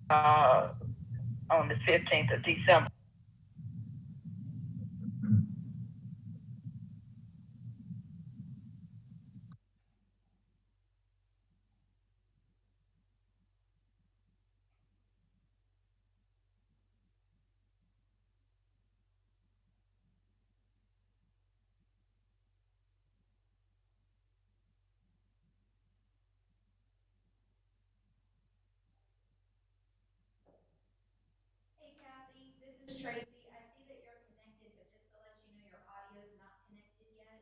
on the 15th of December. Hey Kathy, this is Tracy. I see that you're connected, but just to let you know your audio is not connected yet.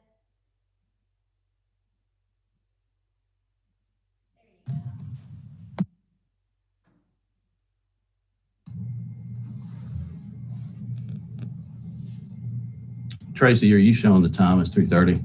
There you go. Tracy, are you showing the time as 3:30?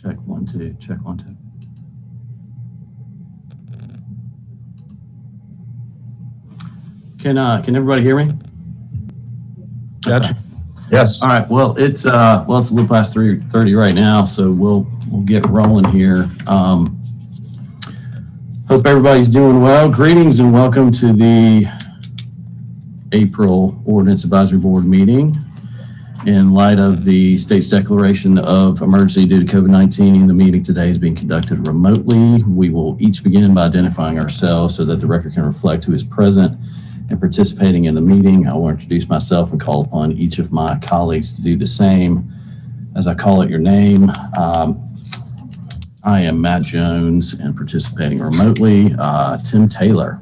Check 1 2. Check 1 2. Can everybody hear me? Gotcha. Okay. Yes. All right. Well, it's a little past 3:30 right now, so we'll get rolling here. Hope everybody's doing well. Greetings and welcome to the April Ordinance Advisory Board meeting. In light of the state's declaration of emergency due to COVID-19, the meeting today is being conducted remotely. We will each begin by identifying ourselves so that the record can reflect who is present and participating in the meeting. I will introduce myself and call upon each of my colleagues to do the same. As I call out your name, I am Matt Jones, and participating remotely, Tim Taylor.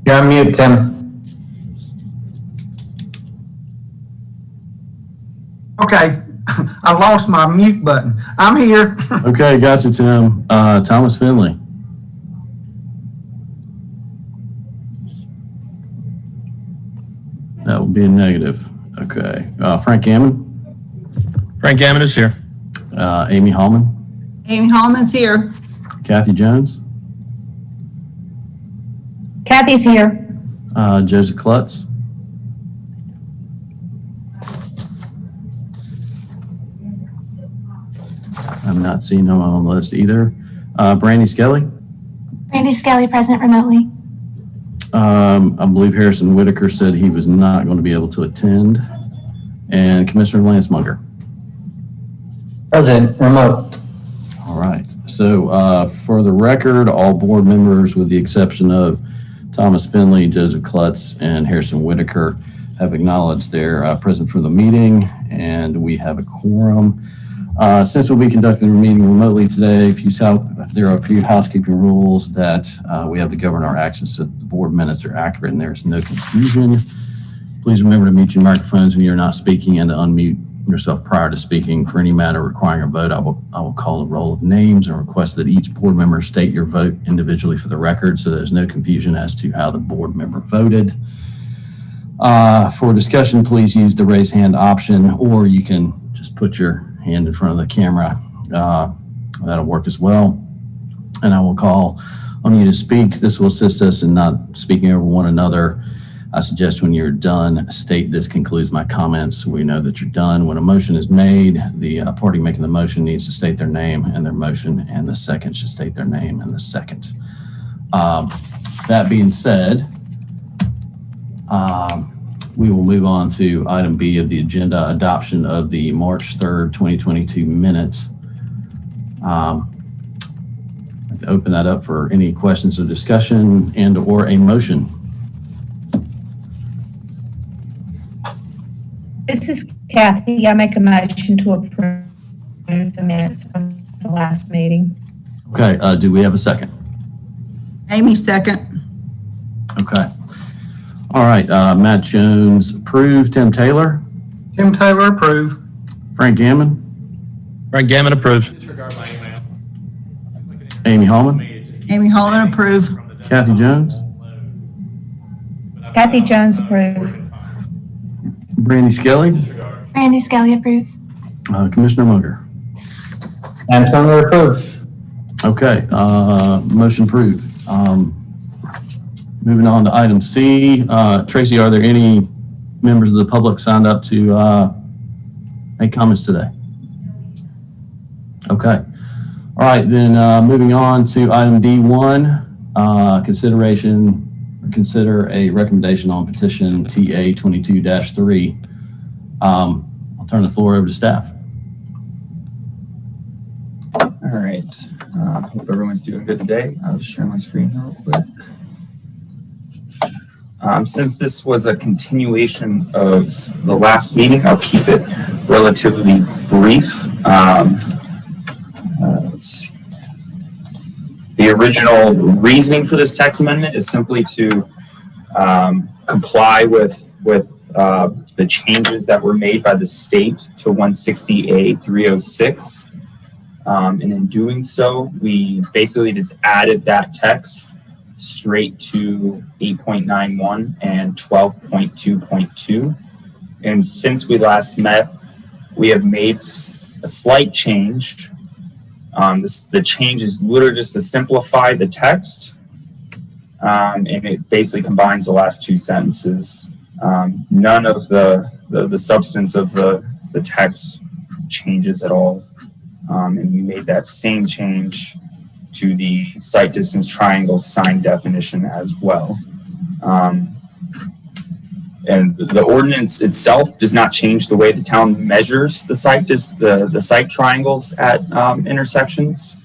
You're on mute, Tim. Okay, I lost my mute button. I'm here. Okay, gotcha, Tim. Thomas Finley. That will be a negative. Okay. Frank Gammon. Frank Gammon is here. Amy Hallman. Amy Hallman's here. Kathy Jones. Kathy's here. Joseph Klutz. I'm not seeing him on the list either. Brandy Skelly. Brandy Skelly present remotely. I believe Harrison Whitaker said he was not going to be able to attend. And Commissioner Lance Munger. Present, remote. All right. So for the record, all board members, with the exception of Thomas Finley, Joseph Klutz, and Harrison Whitaker, have acknowledged their presence for the meeting, and we have a quorum. Since we'll be conducting the meeting remotely today, there are a few housekeeping rules that we have to govern our actions so that the board minutes are accurate and there's no confusion. Please remember to mute your microphones when you're not speaking and to unmute yourself prior to speaking. For any matter requiring a vote, I will call a roll of names and request that each board member state your vote individually for the record so there's no confusion as to how the board member voted. For discussion, please use the raise hand option, or you can just put your hand in front of the camera. That'll work as well. And I will call on you to speak. This will assist us in not speaking over one another. I suggest when you're done, state "this concludes my comments." We know that you're done. When a motion is made, the party making the motion needs to state their name and their motion, and the second should state their name and the second. That being said, we will move on to item B of the agenda, adoption of the March 3rd, 2022 minutes. I'd like to open that up for any questions or discussion and or a motion. This is Kathy, I make a motion to approve the minutes of the last meeting. Okay, do we have a second? Amy, second. Okay. All right, Matt Jones approved. Tim Taylor, Tim Taylor, approve. Frank Gammon, Frank Gammon, approved. Amy Hallman, Amy Holland, approve. Kathy Jones, Kathy Jones, approve. Brandy Skelly, Randy Skelly, approve. Commissioner Munger. Antonio, approved. Okay, motion approved. Moving on to item C. Tracy, are there any members of the public signed up to make comments today? Okay. All right, then moving on to item D1, consider a recommendation on petition TA 22-3. I'll turn the floor over to staff. All right. Hope everyone's doing good today. I'll just share my screen real quick. Since this was a continuation of the last meeting, I'll keep it relatively brief. Let's see. The original reasoning for this text amendment is simply to comply with the changes that were made by the state to 160A 306. And in doing so, we basically just added that text straight to 8.91 and 12.2.2. And since we last met, we have made a slight change. The change is literally just to simplify the text, and it basically combines the last two sentences. None of the substance of the text changes at all. And we made that same change to the site distance triangle sign definition as well. And the ordinance itself does not change the way the town measures the site triangles at intersections.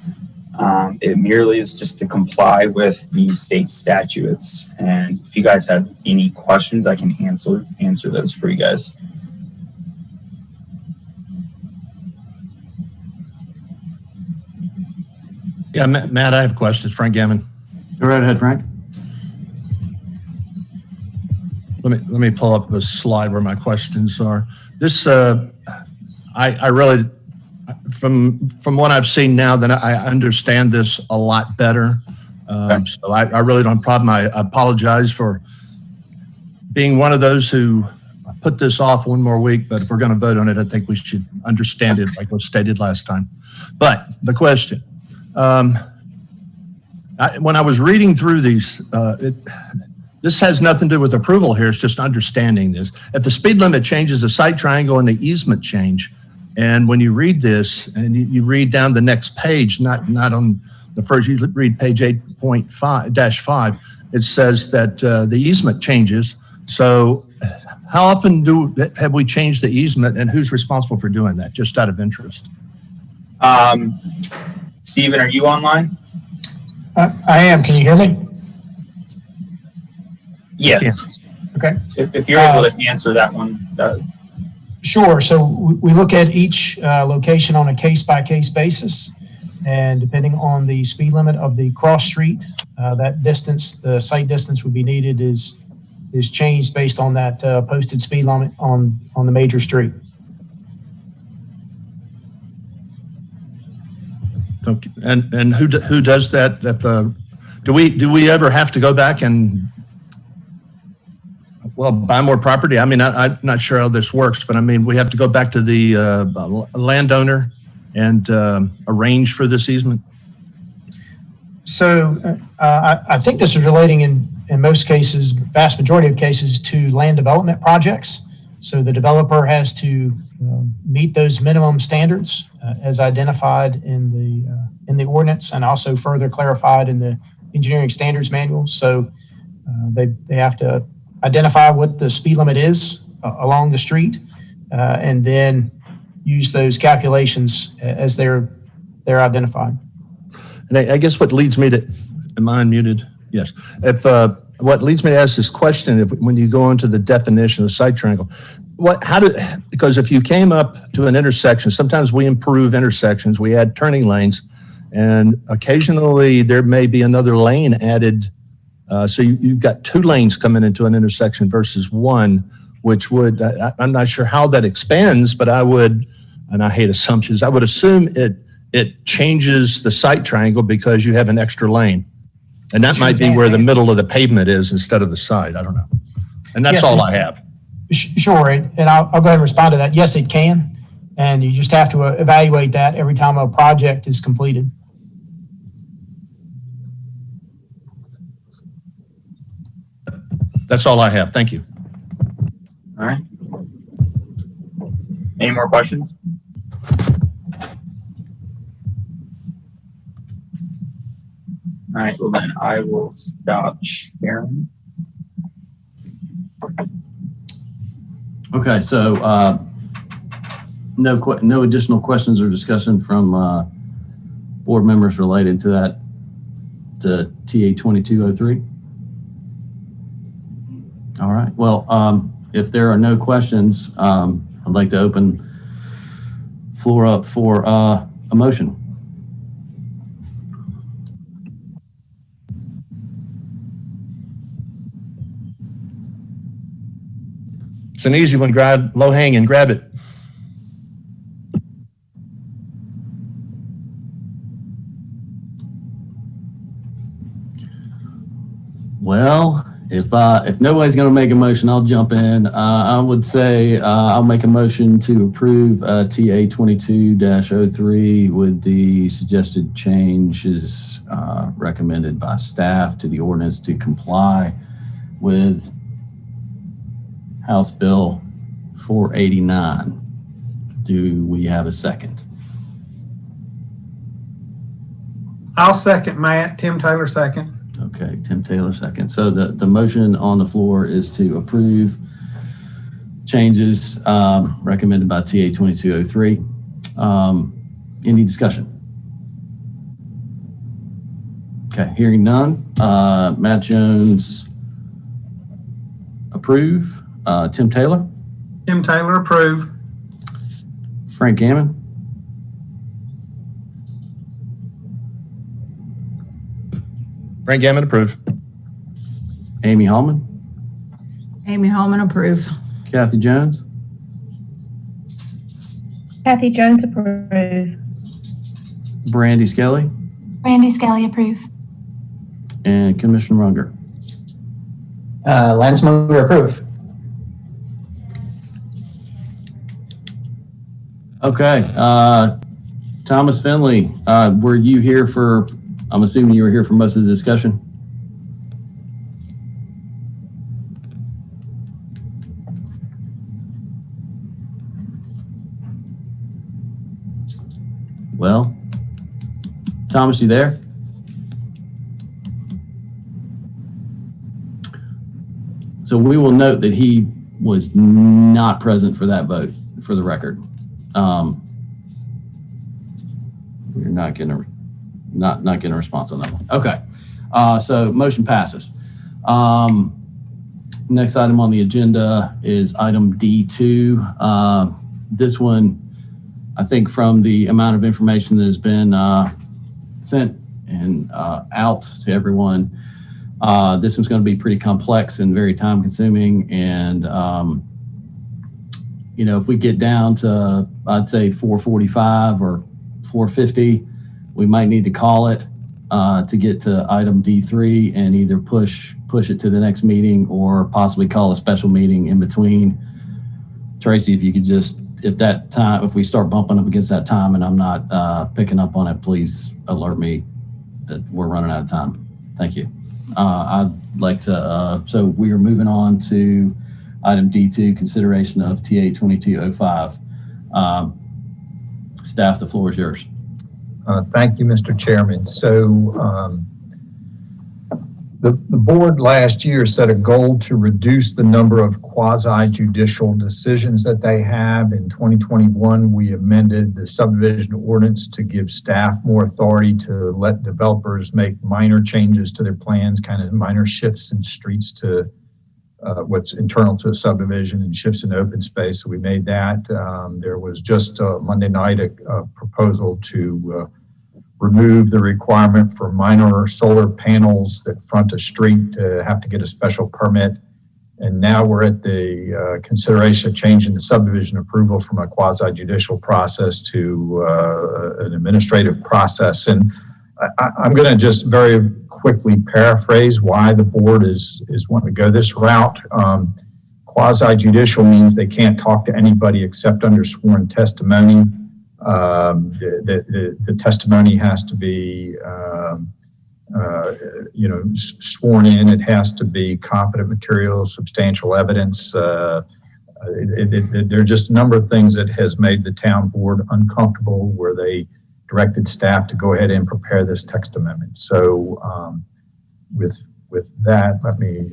It merely is just to comply with the state statutes. And if you guys have any questions, I can answer those for you guys. Yeah, Matt, I have questions. Frank Gammon. Go right ahead, Frank. Let me pull up the slide where my questions are. This, I really, from what I've seen now, that I understand this a lot better. So I really don't have a problem. I apologize for being one of those who put this off one more week, but if we're going to vote on it, I think we should understand it like was stated last time. But the question, when I was reading through these, this has nothing to do with approval here. It's just understanding this. If the speed limit changes, the site triangle and the easement change. And when you read this and you read down the next page, not on the first, you read page 8.5-5, it says that the easement changes. So how often have we changed the easement and who's responsible for doing that? Just out of interest. Stephen, are you online? I am. Can you hear me? Yes. Okay. If you're able to answer that one. Sure. So we look at each location on a case-by-case basis, and depending on the speed limit of the cross street, that distance, the site distance would be needed is changed based on that posted speed limit on the major street. Okay. And who does that? Do we ever have to go back and buy more property? I mean, I'm not sure how this works, but I mean, we have to go back to the landowner and arrange for this easement. So I think this is relating in most cases, vast majority of cases, to land development projects. So the developer has to meet those minimum standards as identified in the ordinance, and also further clarified in the engineering standards manual. So they have to identify what the speed limit is along the street, and then use those calculations as they're identified. And I guess what leads me to, am I unmuted? Yes. What leads me to ask this question, when you go into the definition of the site triangle, because if you came up to an intersection, sometimes we improve intersections, we add turning lanes, and occasionally there may be another lane added. So you've got 2 lanes coming into an intersection versus 1, which would, I'm not sure how that expands, but I would, and I hate assumptions, I would assume it changes the sight triangle because you have an extra lane. And that might be where the middle of the pavement is instead of the side. I don't know. And that's all I have. Sure, and I'll go ahead and respond to that. Yes, it can, and you just have to evaluate that every time a project is completed. That's all I have. Thank you. All right. Any more questions? All right, well then I will stop sharing. Okay, so no additional questions or discussion from board members related to that, to TA 2203? All right, well, if there are no questions, I'd like to open floor up for a motion. It's an easy one, low hanging, grab it. Well, if nobody's going to make a motion, I'll jump in. I would say I'll make a motion to approve TA 22-03 with the suggested changes recommended by staff to the ordinance to comply with House Bill 489. Do we have a second? I'll second, Matt. Tim Taylor second. Okay, Tim Taylor second. So the motion on the floor is to approve changes recommended by TA 2203. Any discussion? Okay, hearing none. Matt Jones, approve. Tim Taylor? Tim Taylor, approve. Frank Gammon? Frank Gammon, approve. Amy Hallman? Amy Hallman, approve. Kathy Jones? Kathy Jones, approve. Brandy Skelly? Randy Skelly, approve. And Commissioner Runger? Lance Munger, approve. Okay, Thomas Finley, were you here for, I'm assuming you were here for most of the discussion? Well, Thomas, you there? So we will note that he was not present for that vote, for the record. We're not getting a response on that one. Okay, so motion passes. Next item on the agenda is item D2. This one, I think from the amount of information that has been sent and out to everyone, this one's going to be pretty complex and very time consuming. And you know, if we get down to, I'd say 445 or 450, we might need to call it to get to item D3 and either push it to the next meeting or possibly call a special meeting in between. Tracy, if you could just, if we start bumping up against that time and I'm not picking up on it, please alert me that we're running out of time. Thank you. I'd like to, so we are moving on to item D2, consideration of TA 2205. Staff, the floor is yours. Thank you, Mr. Chairman. So the board last year set a goal to reduce the number of quasi-judicial decisions that they have. In 2021, we amended the subdivision ordinance to give staff more authority to let developers make minor changes to their plans, kind of minor shifts in streets to what's internal to a subdivision and shifts into open space. So we made that. There was just Monday night a proposal to remove the requirement for minor solar panels that front a street to have to get a special permit. And now we're at the consideration of changing the subdivision approval from a quasi-judicial process to an administrative process. And I'm going to just very quickly paraphrase why the board is wanting to go this route. Quasi-judicial means they can't talk to anybody except under sworn testimony. The testimony has to be sworn in. It has to be competent material, substantial evidence. There are just a number of things that has made the town board uncomfortable, where they directed staff to go ahead and prepare this text amendment. So with that, let me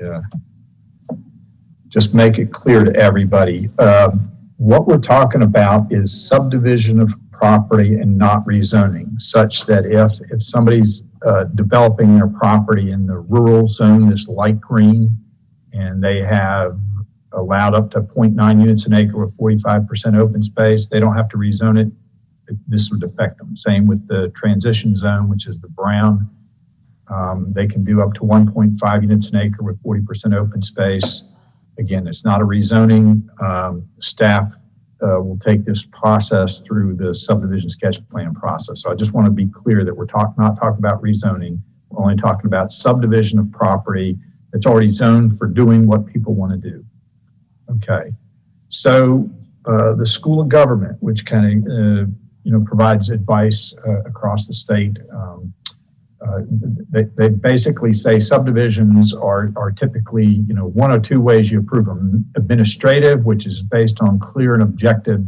just make it clear to everybody. What we're talking about is subdivision of property and not rezoning, such that if somebody's developing their property in the rural zone, this light green, and they have allowed up to 0.9 units an acre with 45% open space, they don't have to rezone it. This would affect them. Same with the transition zone, which is the brown. They can do up to 1.5 units an acre with 40% open space. Again, it's not a rezoning. Staff will take this process through the subdivision sketch plan process. So I just want to be clear that we're not talking about rezoning. We're only talking about subdivision of property that's already zoned for doing what people want to do. Okay. So the School of Government, which kind of provides advice across the state, they basically say subdivisions are typically, one or two ways you approve them. Administrative, which is based on clear and objective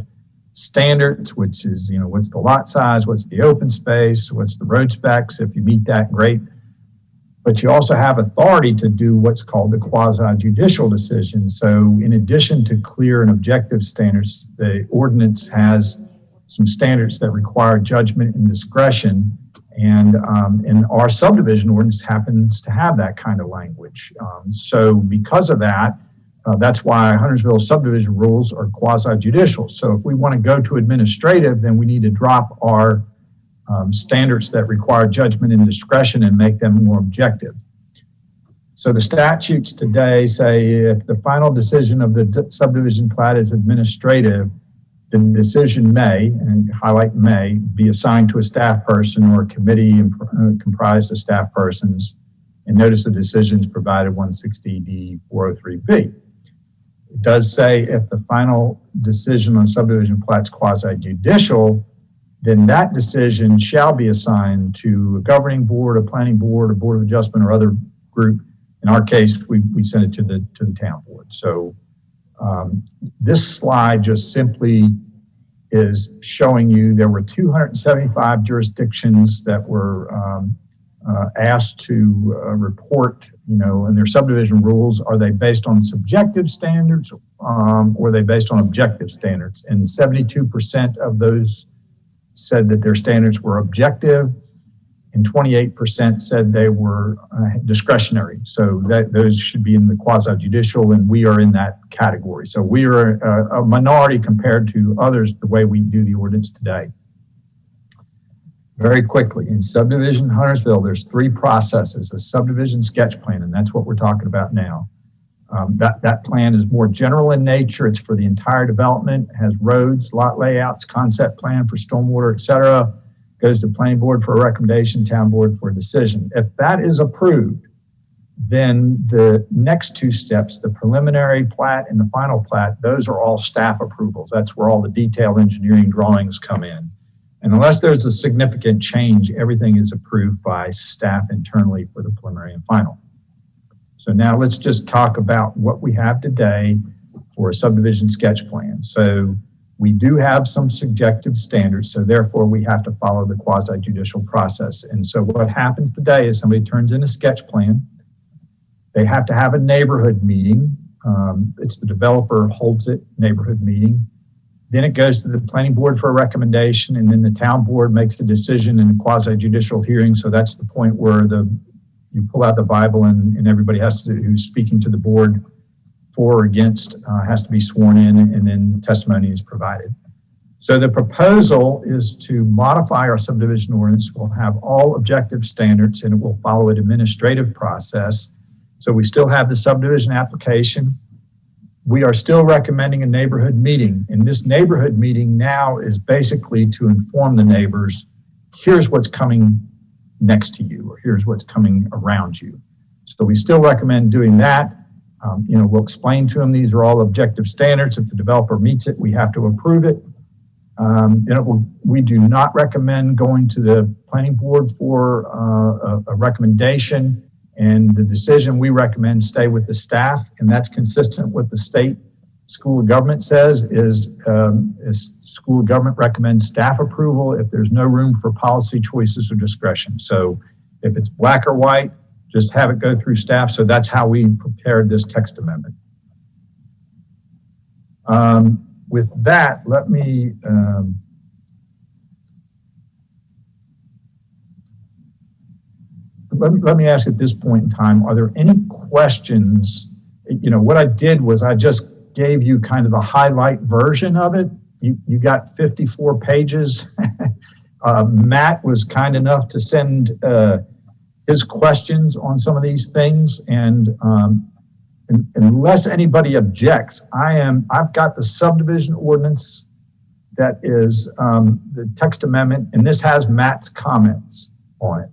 standards, which is, what's the lot size, what's the open space, what's the road specs. If you meet that, great. But you also have authority to do what's called the quasi-judicial decision. So in addition to clear and objective standards, the ordinance has some standards that require judgment and discretion. And our subdivision ordinance happens to have that kind of language. So because of that, that's why Huntersville subdivision rules are quasi-judicial. So if we want to go to administrative, then we need to drop our standards that require judgment and discretion and make them more objective. So the statutes today say if the final decision of the subdivision plat is administrative, the decision may, and highlight may, be assigned to a staff person or a committee comprised of staff persons, and notice of decisions provided 160D 403B. It does say if the final decision on subdivision plat's quasi-judicial, then that decision shall be assigned to a governing board, a planning board, a board of adjustment, or other group. In our case, we sent it to the town board. So this slide just simply is showing you there were 275 jurisdictions that were asked to report, in their subdivision rules. Are they based on subjective standards or are they based on objective standards? And 72% of those said that their standards were objective, and 28% said they were discretionary. So those should be in the quasi-judicial, and we are in that category. So we are a minority compared to others the way we do the ordinance today. Very quickly, in subdivision Huntersville, there's three processes: a subdivision sketch plan, and that's what we're talking about now. That plan is more general in nature. It's for the entire development, has roads, lot layouts, concept plan for stormwater, etc. Goes to planning board for a recommendation, town board for a decision. If that is approved, then the next two steps, the preliminary plat and the final plat, those are all staff approvals. That's where all the detailed engineering drawings come in. And unless there's a significant change, everything is approved by staff internally for the preliminary and final. So now let's just talk about what we have today for a subdivision sketch plan. So we do have some subjective standards, so therefore we have to follow the quasi-judicial process. And so what happens today is somebody turns in a sketch plan. They have to have a neighborhood meeting. It's the developer holds it, neighborhood meeting. Then it goes to the planning board for a recommendation, and then the town board makes a decision in a quasi-judicial hearing. So that's the point where you pull out the Bible and everybody has to, who's speaking to the board, for or against has to be sworn in, and then testimony is provided. So the proposal is to modify our subdivision ordinance. We'll have all objective standards, and it will follow an administrative process. So we still have the subdivision application. We are still recommending a neighborhood meeting. And this neighborhood meeting now is basically to inform the neighbors, here's what's coming next to you, or here's what's coming around you. So we still recommend doing that. We'll explain to them these are all objective standards. If the developer meets it, we have to approve it. We do not recommend going to the planning board for a recommendation, and the decision we recommend stay with the staff, and that's consistent with the state school of government says is school of government recommends staff approval if there's no room for policy choices or discretion. So if it's black or white, just have it go through staff. So that's how we prepared this text amendment. With that, let me ask at this point in time, are there any questions? What I did was I just gave you kind of a highlight version of it. You got 54 pages. Matt was kind enough to send his questions on some of these things, and unless anybody objects, I've got the subdivision ordinance that is the text amendment, and this has Matt's comments on it.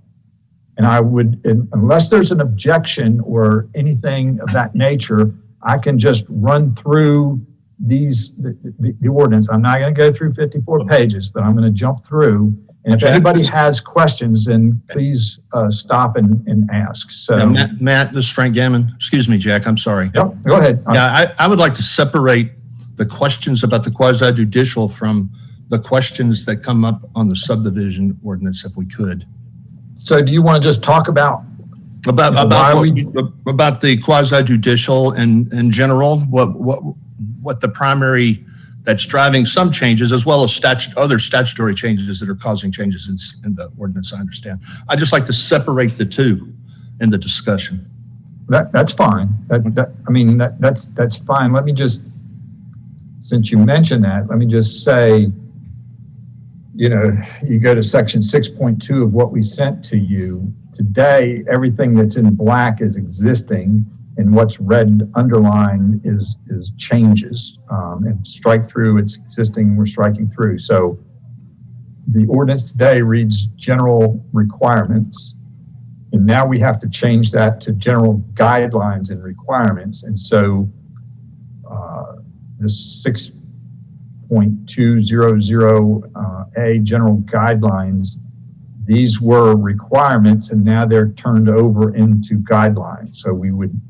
And I would, unless there's an objection or anything of that nature, I can just run through the ordinance. I'm not going to go through 54 pages, but I'm going to jump through. And if anybody has questions, then please stop and ask. So, Matt, this is Frank Gammon. Excuse me, Jack. I'm sorry. Yep, go ahead. Yeah, I would like to separate the questions about the quasi-judicial from the questions that come up on the subdivision ordinance, if we could. So, do you want to just talk about the quasi-judicial in general? What the primary that's driving some changes, as well as other statutory changes that are causing changes in the ordinance, I understand. I'd just like to separate the two in the discussion. That's fine. That's fine. Let me just, since you mentioned that, let me just say, you go to section 6.2 of what we sent to you. Today, everything that's in black is existing, and what's red underlined is changes. And strike through, it's existing, we're striking through. So the ordinance today reads general requirements, and now we have to change that to general guidelines and requirements. And so the 6.200A general guidelines, these were requirements, and now they're turned over into guidelines. So we would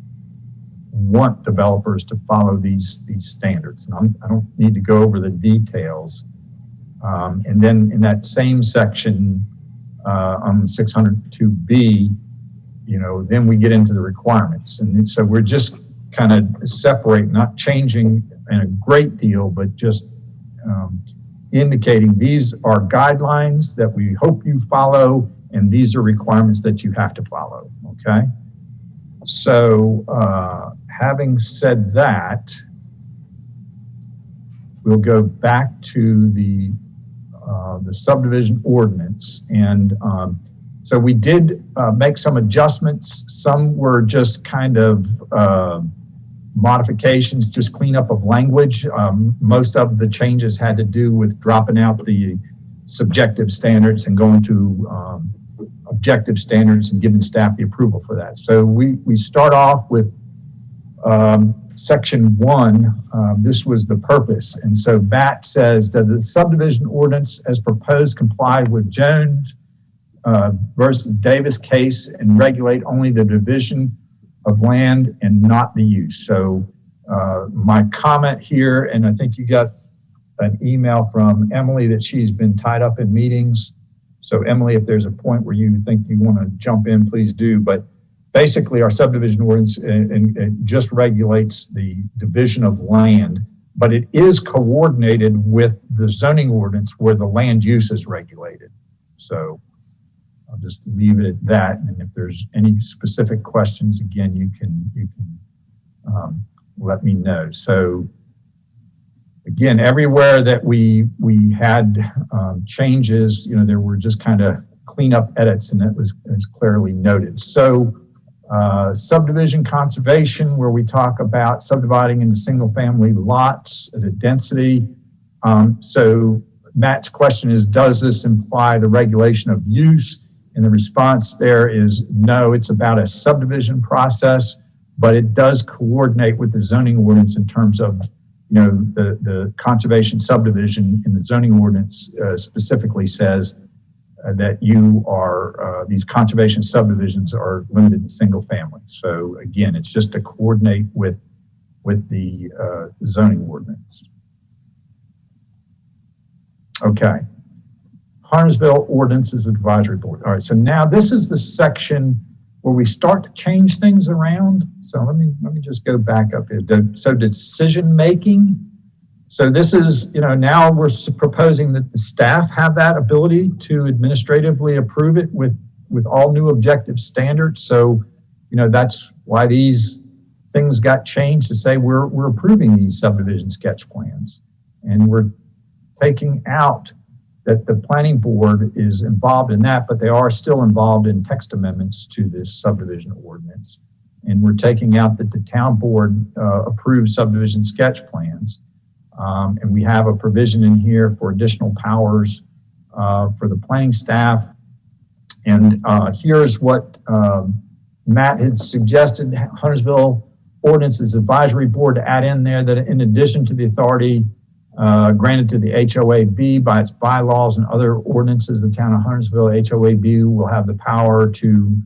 want developers to follow these standards. And I don't need to go over the details. And then in that same section on 602B, then we get into the requirements. And so we're just kind of separate, not changing in a great deal, but just indicating these are guidelines that we hope you follow, and these are requirements that you have to follow, okay? So having said that, we'll go back to the subdivision ordinance. And so we did make some adjustments. Some were just kind of modifications, just cleanup of language. Most of the changes had to do with dropping out the subjective standards and going to objective standards and giving staff the approval for that. So we start off with section 1. This was the purpose. And so BAT says that the subdivision ordinance as proposed comply with Jones versus Davis case and regulate only the division of land and not the use. So my comment here, and I think you got an email from Emily that she's been tied up in meetings. So Emily, if there's a point where you think you want to jump in, please do. But basically our subdivision ordinance it just regulates the division of land, but it is coordinated with the zoning ordinance where the land use is regulated. So I'll just leave it at that. And if there's any specific questions, again, you can let me know. So again, everywhere that we had changes, there were just kind of cleanup edits, and that was clearly noted. So subdivision conservation, where we talk about subdividing into single family lots at a density. So Matt's question is, does this imply the regulation of use? And the response there is no, it's about a subdivision process, but it does coordinate with the zoning ordinance in terms of, the conservation subdivision in the zoning ordinance specifically says that these conservation subdivisions are limited to single family. So again, it's just to coordinate with the zoning ordinance. Okay. Huntersville Ordinances Advisory Board. All right, so now this is the section where we start to change things around. So let me just go back up here. So decision making. So this is, now we're proposing that the staff have that ability to administratively approve it with all new objective standards. So, that's why these things got changed to say we're approving these subdivision sketch plans, and we're taking out that the planning board is involved in that, but they are still involved in text amendments to this subdivision ordinance. And we're taking out that the town board approves subdivision sketch plans. And we have a provision in here for additional powers for the planning staff. And here's what Matt had suggested, Huntersville Ordinances Advisory Board to add in there, that in addition to the authority granted to the HOAB by its bylaws and other ordinances, the town of Huntersville HOAB will have the power to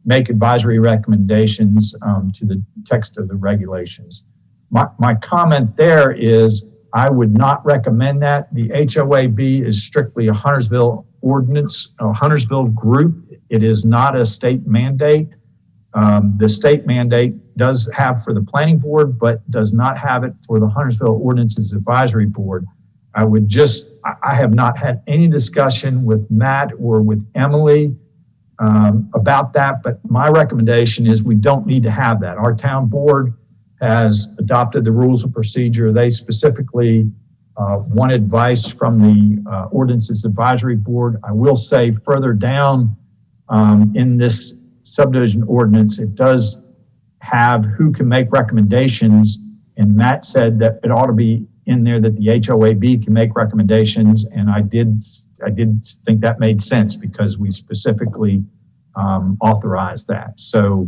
make advisory recommendations to the text of the regulations. My comment there is I would not recommend that. The HOAB is strictly a Huntersville ordinance, a Huntersville group. It is not a state mandate. The state mandate does have for the planning board, but does not have it for the Huntersville Ordinances Advisory Board. I have not had any discussion with Matt or with Emily about that, but my recommendation is we don't need to have that. Our town board has adopted the rules of procedure. They specifically want advice from the Ordinances Advisory Board. I will say further down in this subdivision ordinance, it does have who can make recommendations, and Matt said that it ought to be in there that the HOAB can make recommendations, and I did think that made sense because we specifically authorized that. So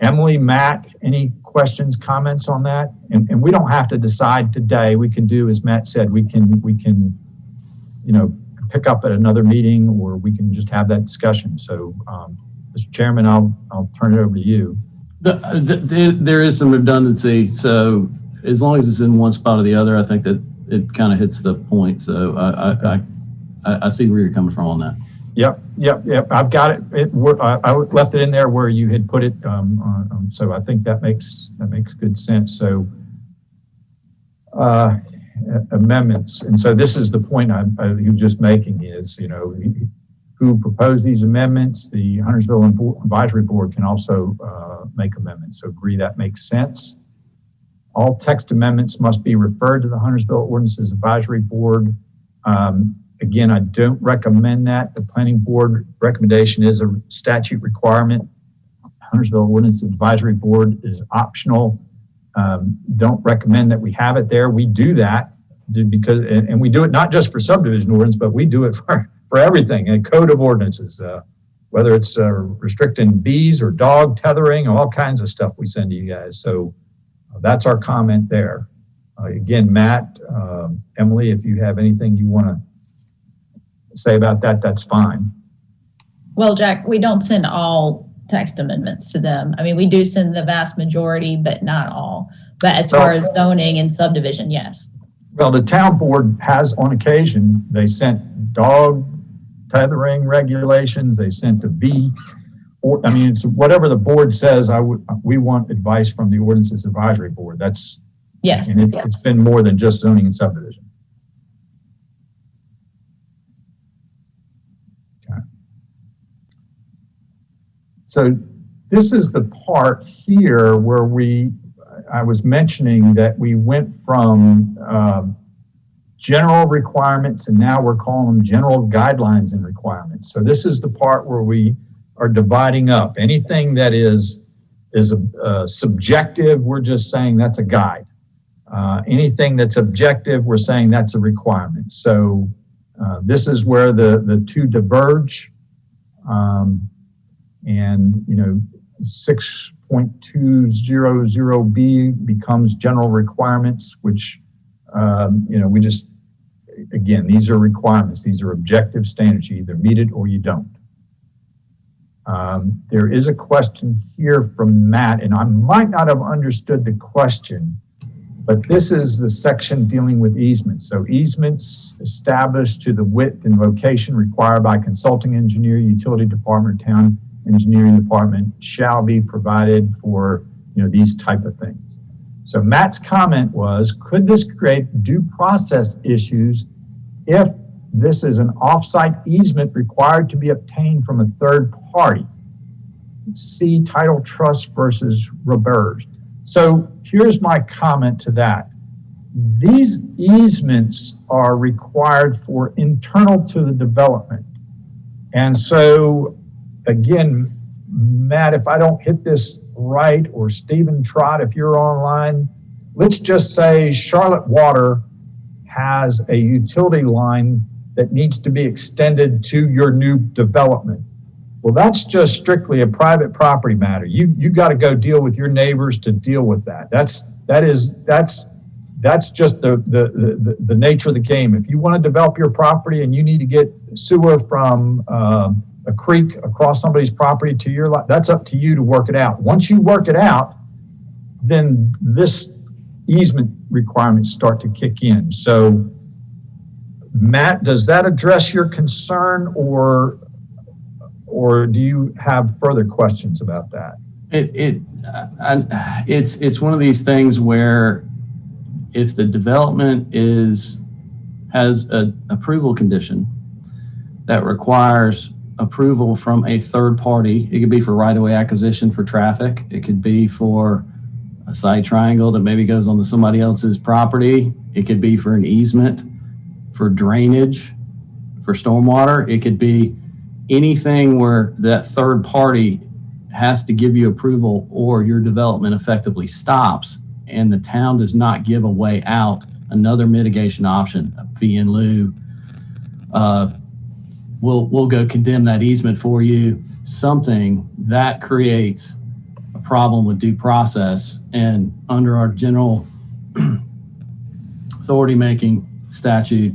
Emily, Matt, any questions, comments on that? And we don't have to decide today. We can do, as Matt said, we can pick up at another meeting, or we can just have that discussion. So Mr. Chairman, I'll turn it over to you. There is some redundancy, so as long as it's in one spot or the other, I think that it kind of hits the point. So I see where you're coming from on that. Yep. I've got it. I left it in there where you had put it. So I think that makes good sense. So amendments, and so this is the point you're just making is, who proposed these amendments. The Huntersville Advisory Board can also make amendments. So agree that makes sense. All text amendments must be referred to the Huntersville Ordinances Advisory Board. Again, I don't recommend that. The planning board recommendation is a statute requirement. Huntersville Ordinance Advisory Board is optional. Don't recommend that we have it there. We do that because, and we do it not just for subdivision ordinance, but we do it for everything, a code of ordinances, whether it's restricting bees or dog tethering, all kinds of stuff we send to you guys. So that's our comment there. Again, Matt, Emily, if you have anything you want to say about that, that's fine. Well, Jack, we don't send all text amendments to them. I mean, we do send the vast majority, but not all. But as far as zoning and subdivision, yes. Well, the town board has on occasion, they sent dog tethering regulations, they sent a bee, I mean, it's whatever the board says, we want advice from the Ordinances Advisory Board. That's, yes, and it's been more than just zoning and subdivision. Okay. So this is the part here where I was mentioning that we went from general requirements and now we're calling them general guidelines and requirements. So this is the part where we are dividing up. Anything that is subjective, we're just saying that's a guide. Anything that's objective, we're saying that's a requirement. So this is where the two diverge. And, 6.200B becomes general requirements, which, we just, again, these are requirements. These are objective standards. You either meet it or you don't. There is a question here from Matt, and I might not have understood the question, but this is the section dealing with easements. So easements established to the width and location required by consulting engineer, utility department, town engineering department shall be provided for, these type of things. So Matt's comment was, could this create due process issues if this is an offsite easement required to be obtained from a third party? See title trust versus reverse. So here's my comment to that. These easements are required for internal to the development. And so again, Matt, if I don't hit this right, or Stephen Trott, if you're online, let's just say Charlotte Water has a utility line that needs to be extended to your new development. Well, that's just strictly a private property matter. You got to go deal with your neighbors to deal with that. That's just the nature of the game. If you want to develop your property and you need to get sewer from a creek across somebody's property to your lot, that's up to you to work it out. Once you work it out, then this easement requirements start to kick in. So, Matt, does that address your concern, or do you have further questions about that? It's one of these things where if the development has an approval condition that requires approval from a third party, it could be for right-of-way acquisition for traffic, it could be for a side triangle that maybe goes onto somebody else's property, it could be for an easement for drainage, for stormwater, it could be anything where that third party has to give you approval or your development effectively stops and the town does not give a way out, another mitigation option, a fee in lieu, we'll go condemn that easement for you, something that creates a problem with due process. And under our general authority making statute,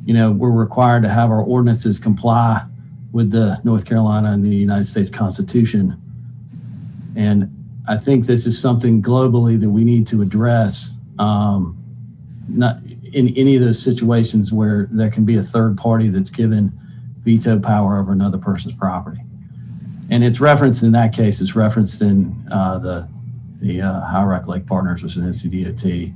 we're required to have our ordinances comply with the North Carolina and the United States Constitution. And I think this is something globally that we need to address, not in any of those situations where there can be a third party that's given veto power over another person's property. And it's referenced in that case, it's referenced in the High Rock Lake Partners, which is NCDOT,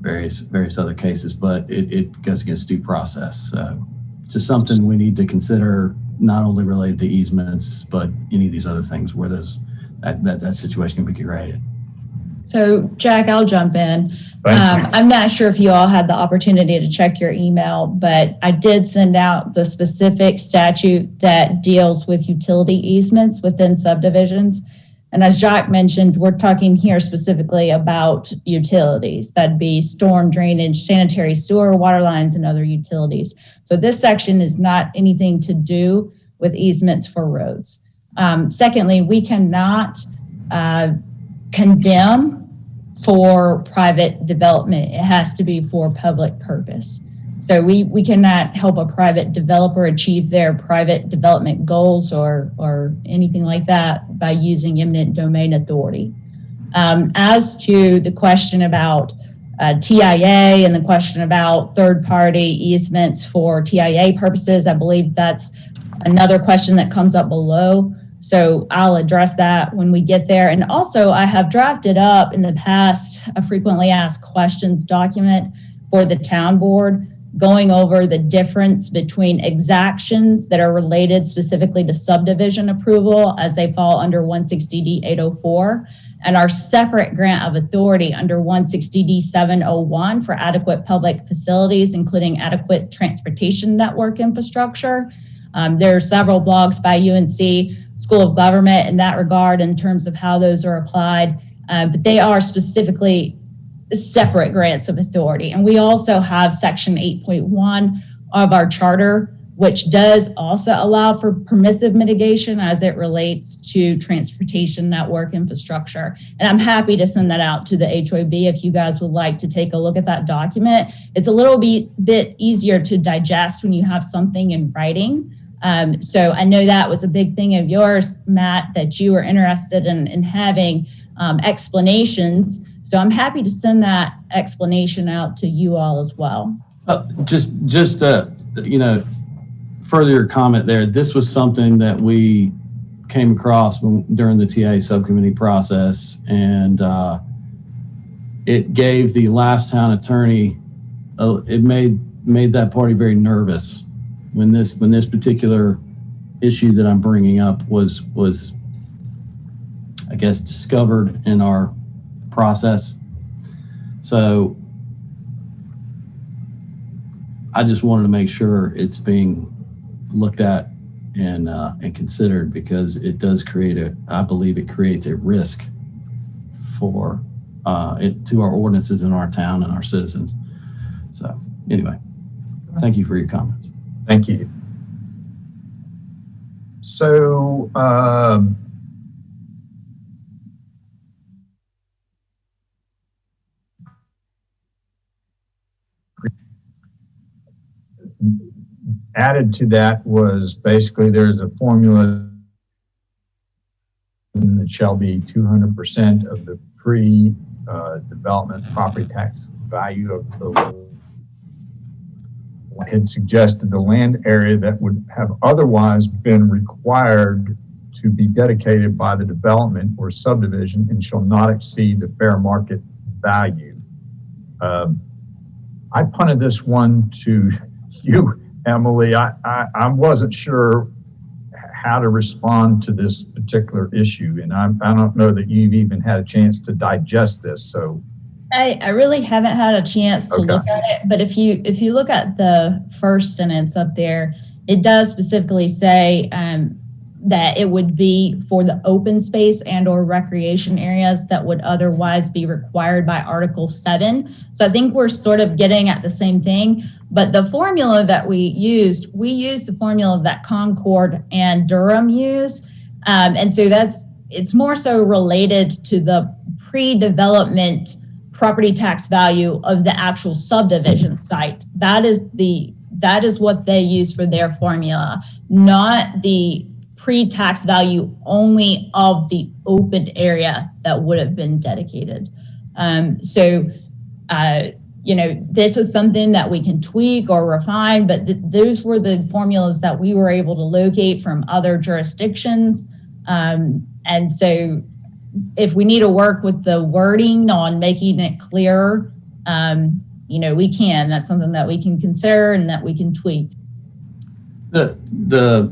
various other cases, but it goes against due process. So just something we need to consider, not only related to easements, but any of these other things where that situation can be created. So Jack, I'll jump in. I'm not sure if you all had the opportunity to check your email, but I did send out the specific statute that deals with utility easements within subdivisions. And as Jack mentioned, we're talking here specifically about utilities. That'd be storm drainage, sanitary sewer, water lines, and other utilities. So this section is not anything to do with easements for roads. Secondly, we cannot condemn for private development. It has to be for public purpose. So we cannot help a private developer achieve their private development goals or anything like that by using eminent domain authority. As to the question about TIA and the question about third-party easements for TIA purposes, I believe that's another question that comes up below. So I'll address that when we get there. And also, I have drafted up in the past a frequently asked questions document for the town board going over the difference between exactions that are related specifically to subdivision approval as they fall under 160D 804 and our separate grant of authority under 160D 701 for adequate public facilities, including adequate transportation network infrastructure. There are several blogs by UNC School of Government in that regard in terms of how those are applied, but they are specifically separate grants of authority. And we also have section 8.1 of our charter, which does also allow for permissive mitigation as it relates to transportation network infrastructure. And I'm happy to send that out to the HOB if you guys would like to take a look at that document. It's a little bit easier to digest when you have something in writing. So I know that was a big thing of yours, Matt, that you were interested in having explanations. So I'm happy to send that explanation out to you all as well. Just further your comment there, this was something that we came across during the TA subcommittee process, and it gave the last town attorney, it made that party very nervous when this particular issue that I'm bringing up was I guess discovered in our process. So I just wanted to make sure it's being looked at and considered, because it does create I believe it creates a risk for to our ordinances in our town and our citizens. So anyway, thank you for your comments. Thank you. So, added to that was basically there's a formula that shall be 200% of the pre-development property tax value of the had suggested the land area that would have otherwise been required to be dedicated by the development or subdivision and shall not exceed the fair market value. I punted this one to you, Emily. I wasn't sure how to respond to this particular issue, and I don't know that you've even had a chance to digest this. So I really haven't had a chance to look at it, but if you look at the first sentence up there, it does specifically say that it would be for the open space and or recreation areas that would otherwise be required by Article 7. So I think we're sort of getting at the same thing, but the formula that we used the formula that Concord and Durham use. And so it's more so related to the pre-development property tax value of the actual subdivision site. That is what they use for their formula, not the pre-tax value only of the open area that would have been dedicated. This is something that we can tweak or refine, but those were the formulas that we were able to locate from other jurisdictions. And so if we need to work with the wording on making it clearer, we can. That's something that we can consider and that we can tweak. The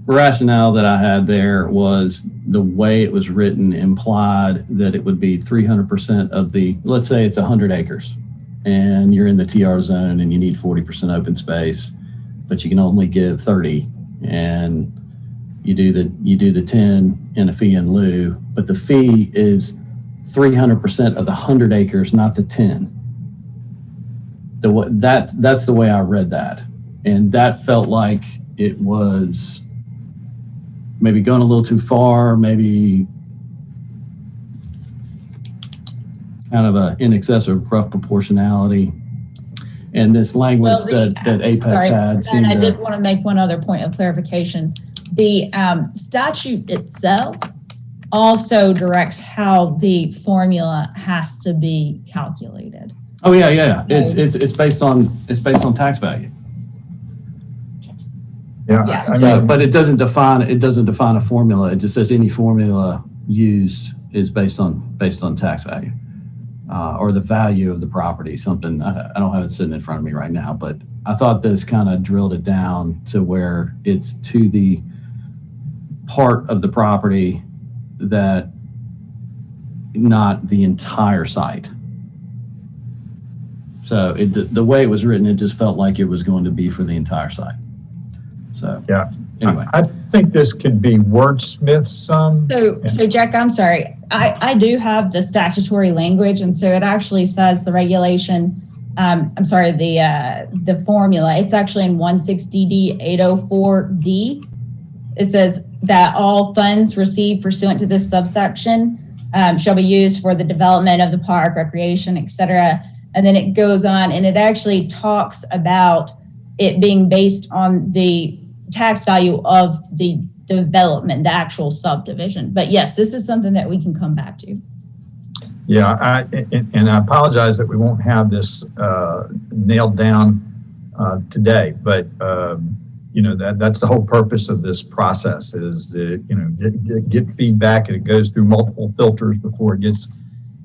rationale that I had there was the way it was written implied that it would be 300% of the, let's say it's 100 acres and you're in the TR zone and you need 40% open space, but you can only give 30, and you do the 10 in a fee in lieu, but the fee is 300% of the 100 acres, not the 10. That's the way I read that. And that felt like it was maybe going a little too far, maybe kind of in excess of rough proportionality. And this language that Apex had. I did want to make one other point of clarification. The statute itself also directs how the formula has to be calculated. Oh yeah. It's based on tax value. Yeah. But it doesn't define a formula. It just says any formula used is based on tax value. or the value of the property, something, I don't have it sitting in front of me right now, but I thought this kind of drilled it down to where it's to the part of the property that, not the entire site. So the way it was written, it just felt like it was going to be for the entire site. So, Yeah. anyway. I think this could be wordsmithed some. So Jack, I'm sorry. I do have the statutory language, and so it actually says the regulation, the formula, it's actually in 160D 804D. It says that all funds received pursuant to this subsection shall be used for the development of the park, recreation, etc. And then it goes on, and it actually talks about it being based on the tax value of the development, the actual subdivision. But yes, this is something that we can come back to. Yeah, and I apologize that we won't have this nailed down today, but that's the whole purpose of this process, is to get feedback, and it goes through multiple filters before it gets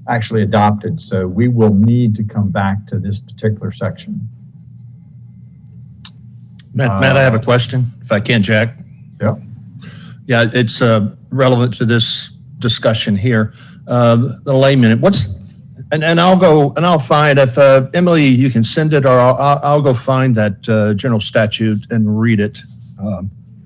actually adopted. So we will need to come back to this particular section. Matt, I have a question, if I can, Jack. Yeah. Yeah, it's relevant to this discussion here. The layman, and I'll find, if Emily, you can send it, or I'll go find that general statute and read it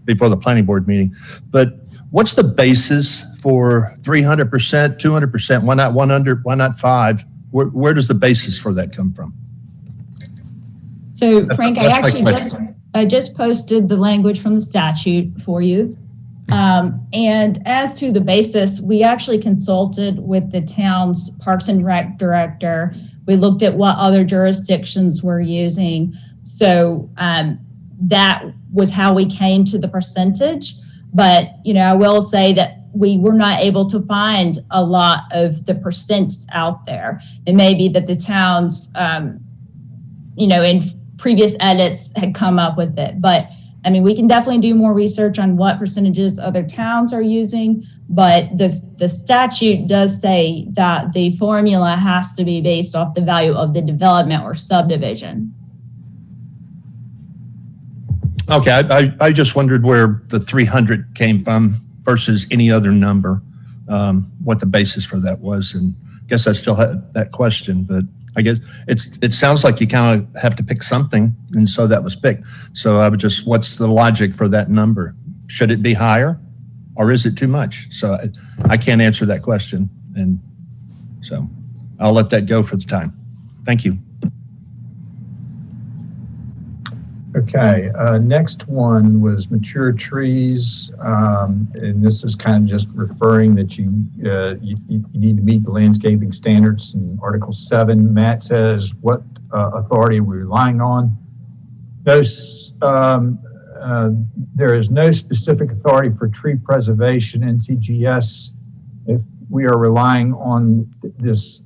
before the planning board meeting. But what's the basis for 300%, 200%? Why not 100? Why not 5? Where does the basis for that come from? So Frank, I just posted the language from the statute for you. And as to the basis, we actually consulted with the town's Parks and Rec director. We looked at what other jurisdictions were using. So that was how we came to the percentage. But, I will say that we were not able to find a lot of the percents out there. It may be that the towns, in previous edits had come up with it. But we can definitely do more research on what percentages other towns are using, but the statute does say that the formula has to be based off the value of the development or subdivision. Okay, I just wondered where the 300 came from versus any other number, what the basis for that was. And I guess I still had that question, but I guess it sounds like you kind of have to pick something, and so that was picked. So I would what's the logic for that number? Should it be higher, or is it too much? So I can't answer that question, and so I'll let that go for the time. Thank you. Okay, next one was mature trees, and this is kind of just referring that you need to meet the landscaping standards in Article 7. Matt says, what authority are we relying on? There is no specific authority for tree preservation, NCGS. If we are relying on this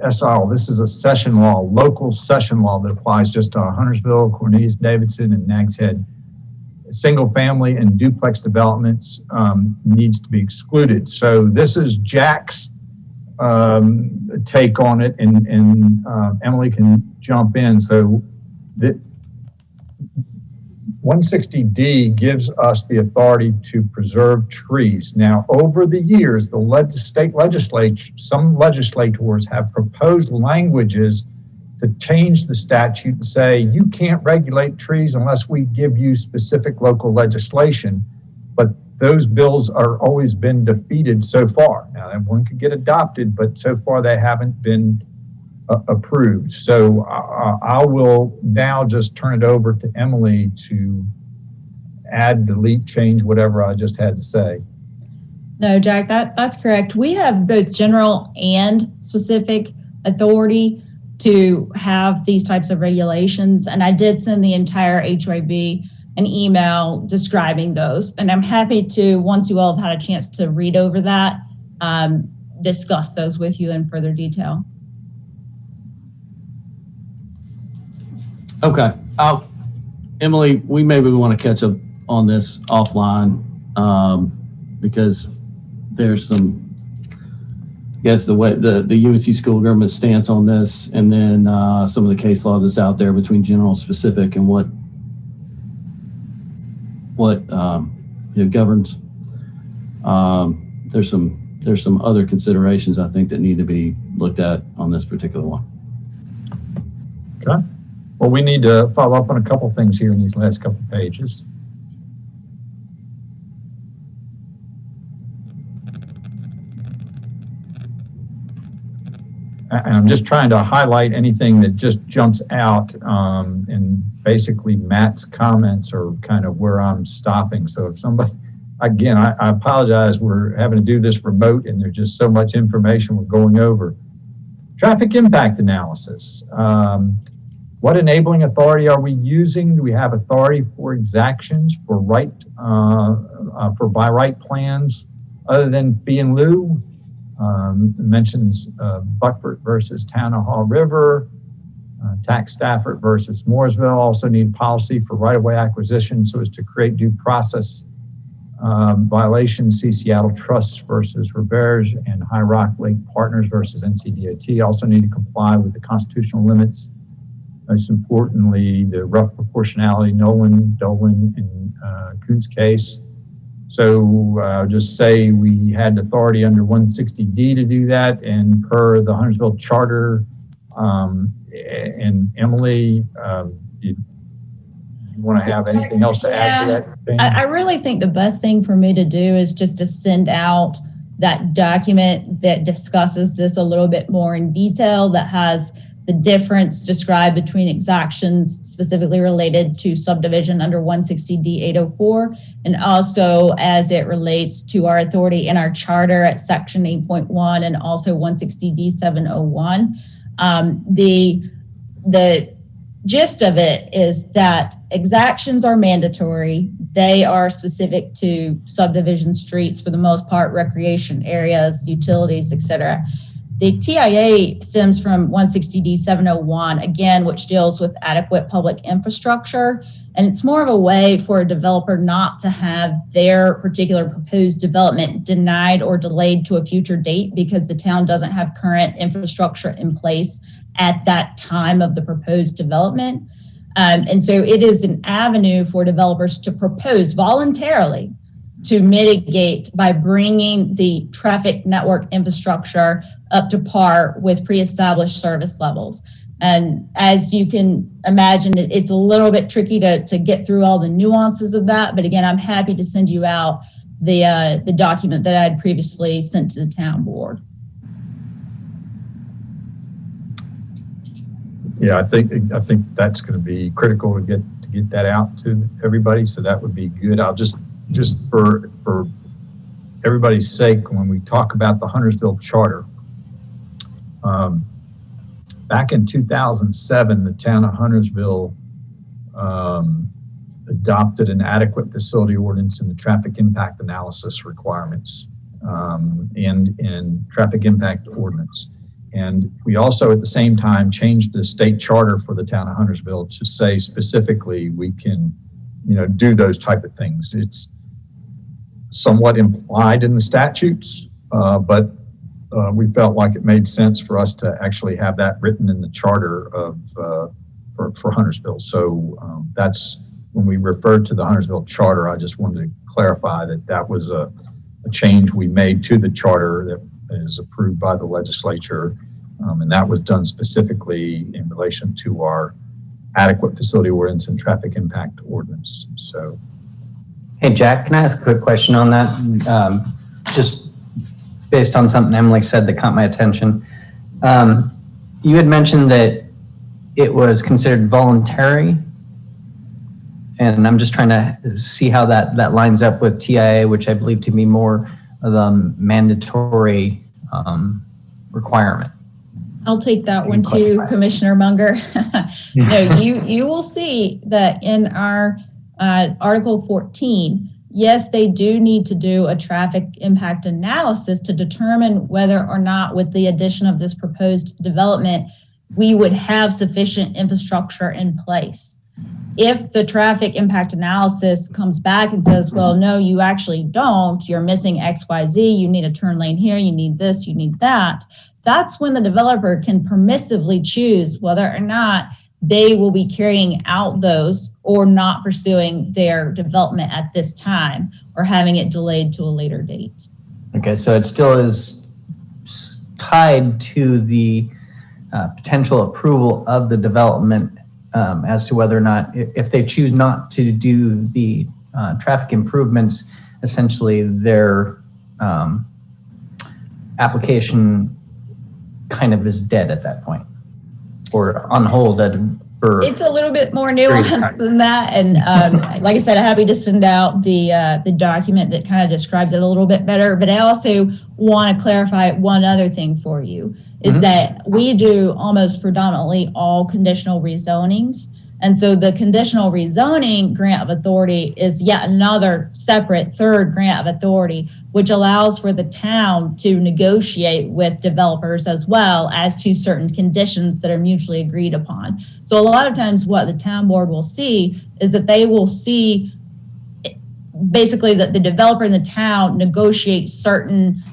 SL, this is a session law, local session law that applies just to Huntersville, Cornelius, Davidson, and Nags Head. Single family and duplex developments needs to be excluded. So this is Jack's take on it, and Emily can jump in. So 160D gives us the authority to preserve trees. Now, over the years, the state legislature, some legislators have proposed languages to change the statute and say, you can't regulate trees unless we give you specific local legislation. But those bills are always been defeated so far. Now, one could get adopted, but so far they haven't been approved. So I will now just turn it over to Emily to add, delete, change, whatever I just had to say. No, Jack, that's correct. We have both general and specific authority to have these types of regulations. And I did send the entire HYB an email describing those. And I'm happy to, once you all have had a chance to read over that, discuss those with you in further detail. Okay. Emily, we maybe want to catch up on this offline because there's some, guess the way the UNC school government stance on this, and then some of the case law that's out there between general and specific, and what governs. There's some other considerations I think that need to be looked at on this particular one. Okay. Well, we need to follow up on a couple things here in these last couple pages. And I'm just trying to highlight anything that just jumps out, and basically Matt's comments are kind of where I'm stopping. So if somebody, again, I apologize, we're having to do this remote and there's just so much information we're going over. Traffic impact analysis. What enabling authority are we using? Do we have authority for exactions for by right plans other than fee in lieu? It mentions Buckford versus Tannahaw River, Tax Stafford versus Mooresville. Also need policy for right-of-way acquisition so as to create due process violations. See Seattle Trust versus Roberge and High Rock Lake Partners versus NCDOT. Also need to comply with the constitutional limits. Most importantly, the rough proportionality, Nolan, Dolan, and Kuntz case. So just say we had authority under 160D to do that, and per the Huntersville Charter, and Emily, you want to have anything else to add to that thing? I really think the best thing for me to do is just to send out that document that discusses this a little bit more in detail, that has the difference described between exactions specifically related to subdivision under 160D 804, and also as it relates to our authority in our charter at section 8.1 and also 160D 701. The gist of it is that exactions are mandatory. They are specific to subdivision streets, for the most part, recreation areas, utilities, etc. The TIA stems from 160D 701, again, which deals with adequate public infrastructure. And it's more of a way for a developer not to have their particular proposed development denied or delayed to a future date because the town doesn't have current infrastructure in place at that time of the proposed development. And so it is an avenue for developers to propose voluntarily to mitigate by bringing the traffic network infrastructure up to par with pre-established service levels. And as you can imagine, it's a little bit tricky to get through all the nuances of that. But again, I'm happy to send you out the document that I had previously sent to the town board. Yeah, I think that's going to be critical to get that out to everybody. So that would be good. I'll just for everybody's sake, when we talk about the Huntersville Charter, back in 2007, the town of Huntersville adopted an adequate facility ordinance in the traffic impact analysis requirements and traffic impact ordinance. And we also, at the same time, changed the state charter for the town of Huntersville to say specifically we can, do those type of things. It's somewhat implied in the statutes, but we felt like it made sense for us to actually have that written in the charter of for Huntersville. So that's when we referred to the Huntersville Charter. I just wanted to clarify that was a change we made to the charter that is approved by the legislature, and that was done specifically in relation to our adequate facility ordinance and traffic impact ordinance. So, hey Jack, can I ask a quick question on that? Just based on something Emily said that caught my attention. You had mentioned that it was considered voluntary, and I'm just trying to see how that lines up with TIA, which I believe to be more of a mandatory requirement. I'll take that one too, Commissioner Munger. No, you will see that in our Article 14, yes, they do need to do a traffic impact analysis to determine whether or not, with the addition of this proposed development, we would have sufficient infrastructure in place. if the traffic impact analysis comes back and says, well, no, you actually don't, you're missing XYZ, you need a turn lane here, you need this, you need that, that's when the developer can permissively choose whether or not they will be carrying out those or not pursuing their development at this time or having it delayed to a later date. Okay, so it still is tied to the potential approval of the development as to whether or not, if they choose not to do the traffic improvements, essentially their application kind of is dead at that point, or on hold for. It's a little bit more nuanced than that, and like I said, I'm happy to send out the document that kind of describes it a little bit better. But I also want to clarify one other thing for you, is that we do almost predominantly all conditional rezonings. And so the conditional rezoning grant of authority is yet another separate third grant of authority, which allows for the town to negotiate with developers as well as to certain conditions that are mutually agreed upon. So a lot of times what the town board will see is that they will see basically that the developer in the town negotiate certain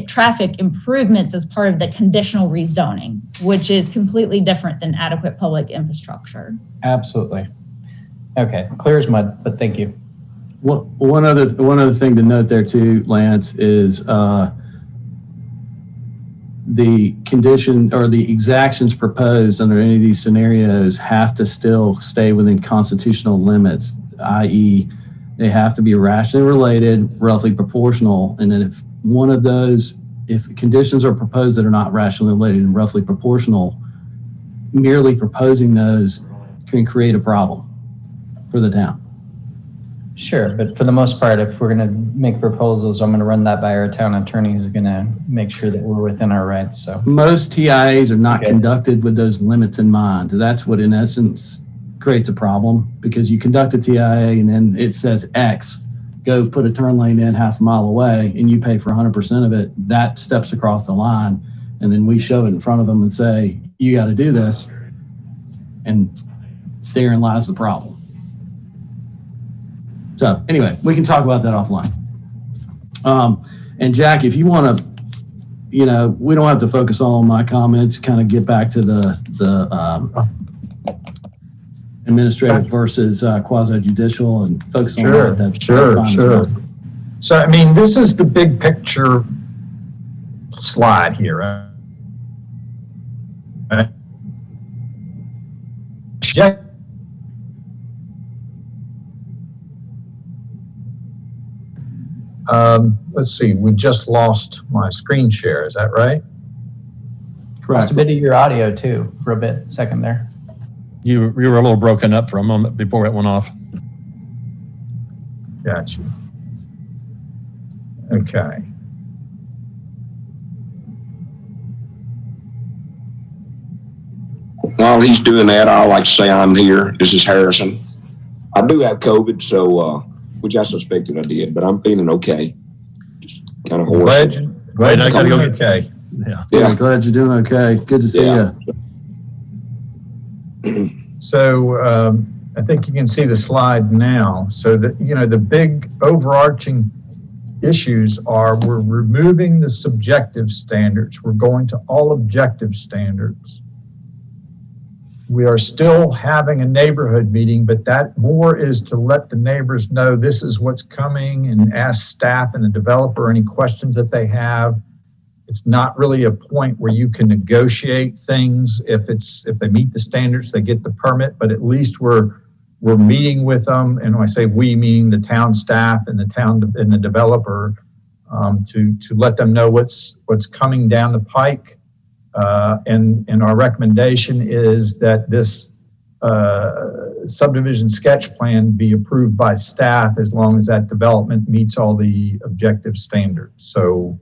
traffic improvements as part of the conditional rezoning, which is completely different than adequate public infrastructure. Absolutely. Okay, clear as mud, but thank you. Well, one other thing to note there too, Lance, is the condition or the exactions proposed under any of these scenarios have to still stay within constitutional limits, i.e. they have to be rationally related, roughly proportional, and then if one of those, if conditions are proposed that are not rationally related and roughly proportional, merely proposing those can create a problem for the town. Sure, but for the most part, if we're going to make proposals, I'm going to run that by our town attorney who's going to make sure that we're within our rights. So most TIAs are not conducted with those limits in mind. That's what in essence creates a problem, because you conduct a TIA and then it says X, go put a turn lane in half a mile away and you pay for 100% of it. That steps across the line, and then we shove it in front of them and say, you got to do this. And therein lies the problem. So anyway, we can talk about that offline. And Jack, if you want to, we don't have to focus all on my comments, kind of get back to the administrative versus quasi-judicial and focus on that. That's fine as well. So, I mean, this is the big picture slide here, right? Let's see, we just lost my screen share, is that right? Correct. Lost a bit of your audio too for a second there. You were a little broken up for a moment before it went off. Got you. Okay. While he's doing that, I like to say I'm here. This is Harrison. I do have COVID, so which I suspected I did, but I'm feeling okay. Just kind of hoarse. Glad I gotta go. Okay. Yeah. Glad you're doing okay. Good to see you. So I think you can see the slide now. So that, the big overarching issues are we're removing the subjective standards. We're going to all objective standards. We are still having a neighborhood meeting, but that more is to let the neighbors know this is what's coming and ask staff and the developer any questions that they have. It's not really a point where you can negotiate things. If they meet the standards, they get the permit, but at least we're meeting with them. And when I say we, meaning the town staff and the developer, to let them know what's coming down the pike. And our recommendation is that this subdivision sketch plan be approved by staff as long as that development meets all the objective standards. So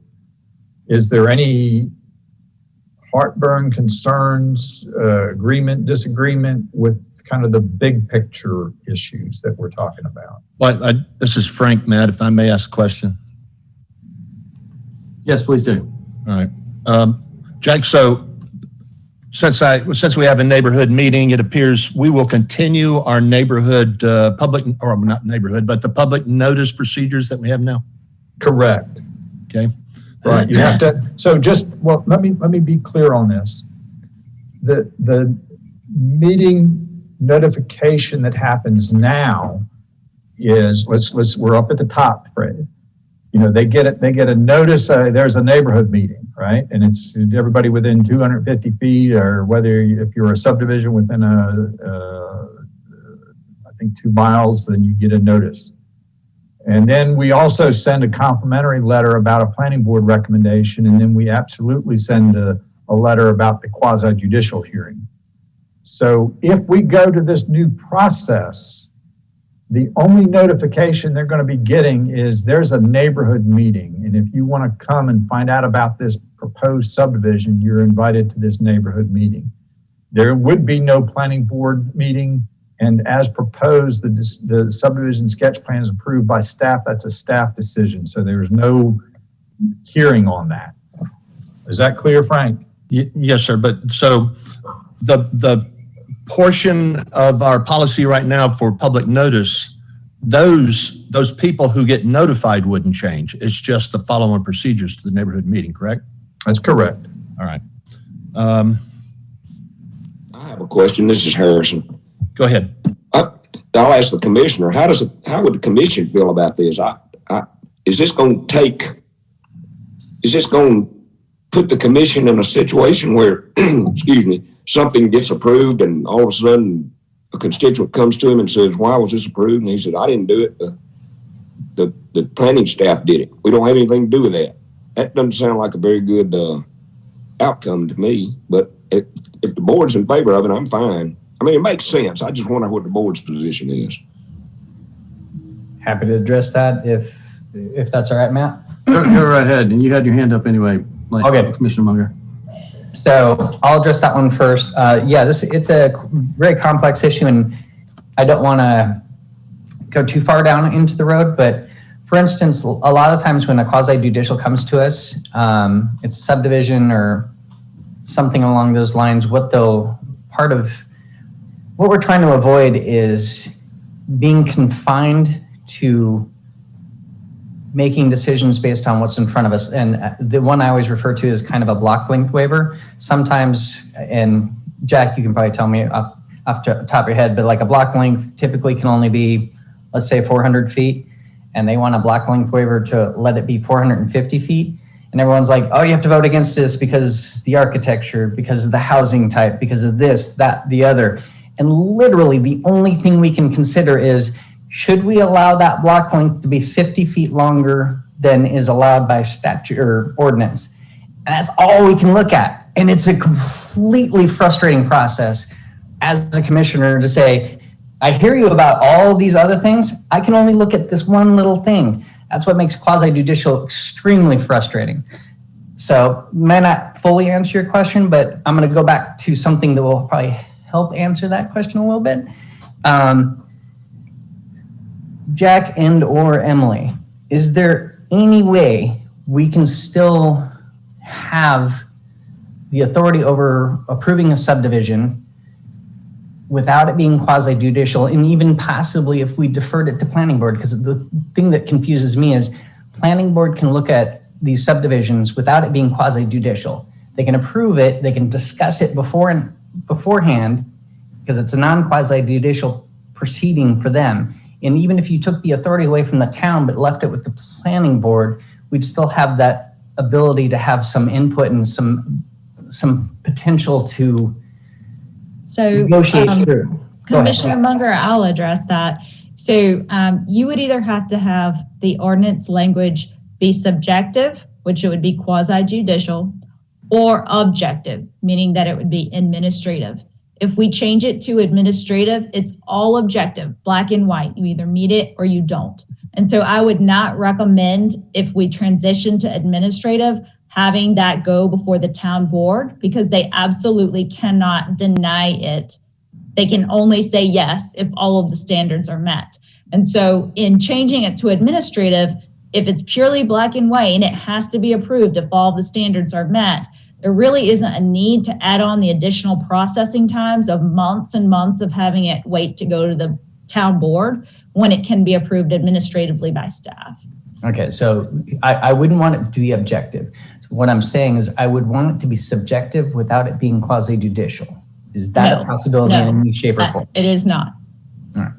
is there any heartburn, concerns, agreement, disagreement with kind of the big picture issues that we're talking about? Well, this is Frank, Matt, if I may ask a question. Yes, please do. All right. Jack, so Since we have a neighborhood meeting, it appears we will continue our neighborhood public, or not neighborhood, but the public notice procedures that we have now. Correct. Okay. Right. You have to. So well, let me be clear on this. The meeting notification that happens now is we're up at the top, Fred. You know, they get a notice, there's a neighborhood meeting, right? And it's everybody within 250 feet, or if you're a subdivision within I think 2 miles, then you get a notice. And then we also send a complimentary letter about a planning board recommendation. And then we absolutely send a letter about the quasi-judicial hearing. So if we go to this new process, the only notification they're going to be getting is there's a neighborhood meeting. And if you want to come and find out about this proposed subdivision, you're invited to this neighborhood meeting. There would be no planning board meeting. And as proposed, the subdivision sketch plan is approved by staff. That's a staff decision. So there's no hearing on that. Is that clear, Frank? Yes, sir. But so the portion of our policy right now for public notice, those people who get notified wouldn't change. It's just the following procedures to the neighborhood meeting, correct? That's correct. All right. I have a question. This is Harrison. Go ahead. I'll ask the commissioner. How would the commission feel about this? Is this going to put the commission in a situation where, excuse me, something gets approved and all of a sudden a constituent comes to him and says, why was this approved? And he said, I didn't do it. The planning staff did it. We don't have anything to do with that. That doesn't sound like a very good outcome to me. But if the board's in favor of it, I'm fine. I mean, it makes sense. I just wonder what the board's position is. Happy to address that if that's all right, Matt. Go right ahead. And you had your hand up anyway, Okay. Commissioner Munger. So I'll address that one first. It's a very complex issue, and I don't want to go too far down into the road. But for instance, a lot of times when a quasi-judicial comes to us, it's a subdivision or something along those lines. What we're trying to avoid is being confined to making decisions based on what's in front of us. And the one I always refer to is kind of a block length waiver. Sometimes, and Jack, you can probably tell me off the top of your head, but like a block length typically can only be, let's say 400 feet. And they want a block length waiver to let it be 450 feet. And everyone's like, oh, you have to vote against this because the architecture, because of the housing type, because of this, that, the other. And literally the only thing we can consider is, should we allow that block length to be 50 feet longer than is allowed by statute or ordinance? And that's all we can look at. And it's a completely frustrating process as a commissioner to say, I hear you about all these other things. I can only look at this one little thing. That's what makes quasi-judicial extremely frustrating. So may not fully answer your question, but I'm going to go back to something that will probably help answer that question a little bit. Jack and or Emily, is there any way we can still have the authority over approving a subdivision without it being quasi-judicial, and even possibly if we deferred it to planning board? Because the thing that confuses me is planning board can look at these subdivisions without it being quasi-judicial. They can approve it, they can discuss it beforehand, because it's a non-quasi-judicial proceeding for them. And even if you took the authority away from the town but left it with the planning board, we'd still have that ability to have some input and some potential to negotiate through. Commissioner Munger, I'll address that. So you would either have to have the ordinance language be subjective, which it would be quasi-judicial, or objective, meaning that it would be administrative. If we change it to administrative, it's all objective, black and white. You either meet it or you don't. And so I would not recommend, if we transition to administrative, having that go before the town board, because they absolutely cannot deny it. They can only say yes if all of the standards are met. And so in changing it to administrative, if it's purely black and white and it has to be approved if all the standards are met, there really isn't a need to add on the additional processing times of months and months of having it wait to go to the town board when it can be approved administratively by staff. Okay, so I wouldn't want it to be objective. So what I'm saying is I would want it to be subjective without it being quasi-judicial. Is that a possibility in any shape or form? It is not. All right.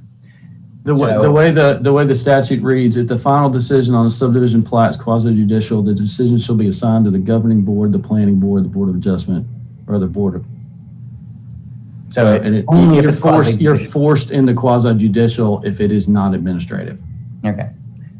The way the statute reads, if the final decision on a subdivision plat is quasi-judicial, the decision shall be assigned to the governing board, the planning board, the board of adjustment, or the board of. So you're forced into quasi-judicial if it is not administrative. Okay.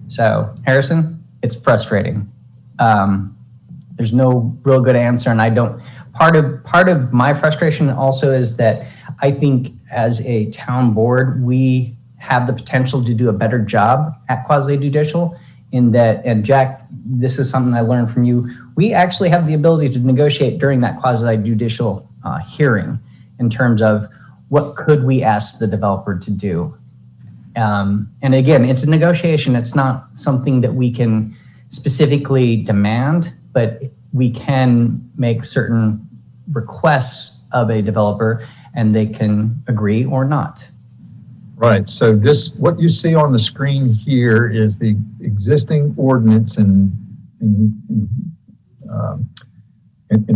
So Harrison, it's frustrating. There's no real good answer, and I don't. Part of my frustration also is that I think as a town board, we have the potential to do a better job at quasi-judicial in that, and Jack, this is something I learned from you. We actually have the ability to negotiate during that quasi-judicial hearing in terms of what could we ask the developer to do. And again, it's a negotiation. It's not something that we can specifically demand, but we can make certain requests of a developer and they can agree or not. Right. So what you see on the screen here is the existing ordinance and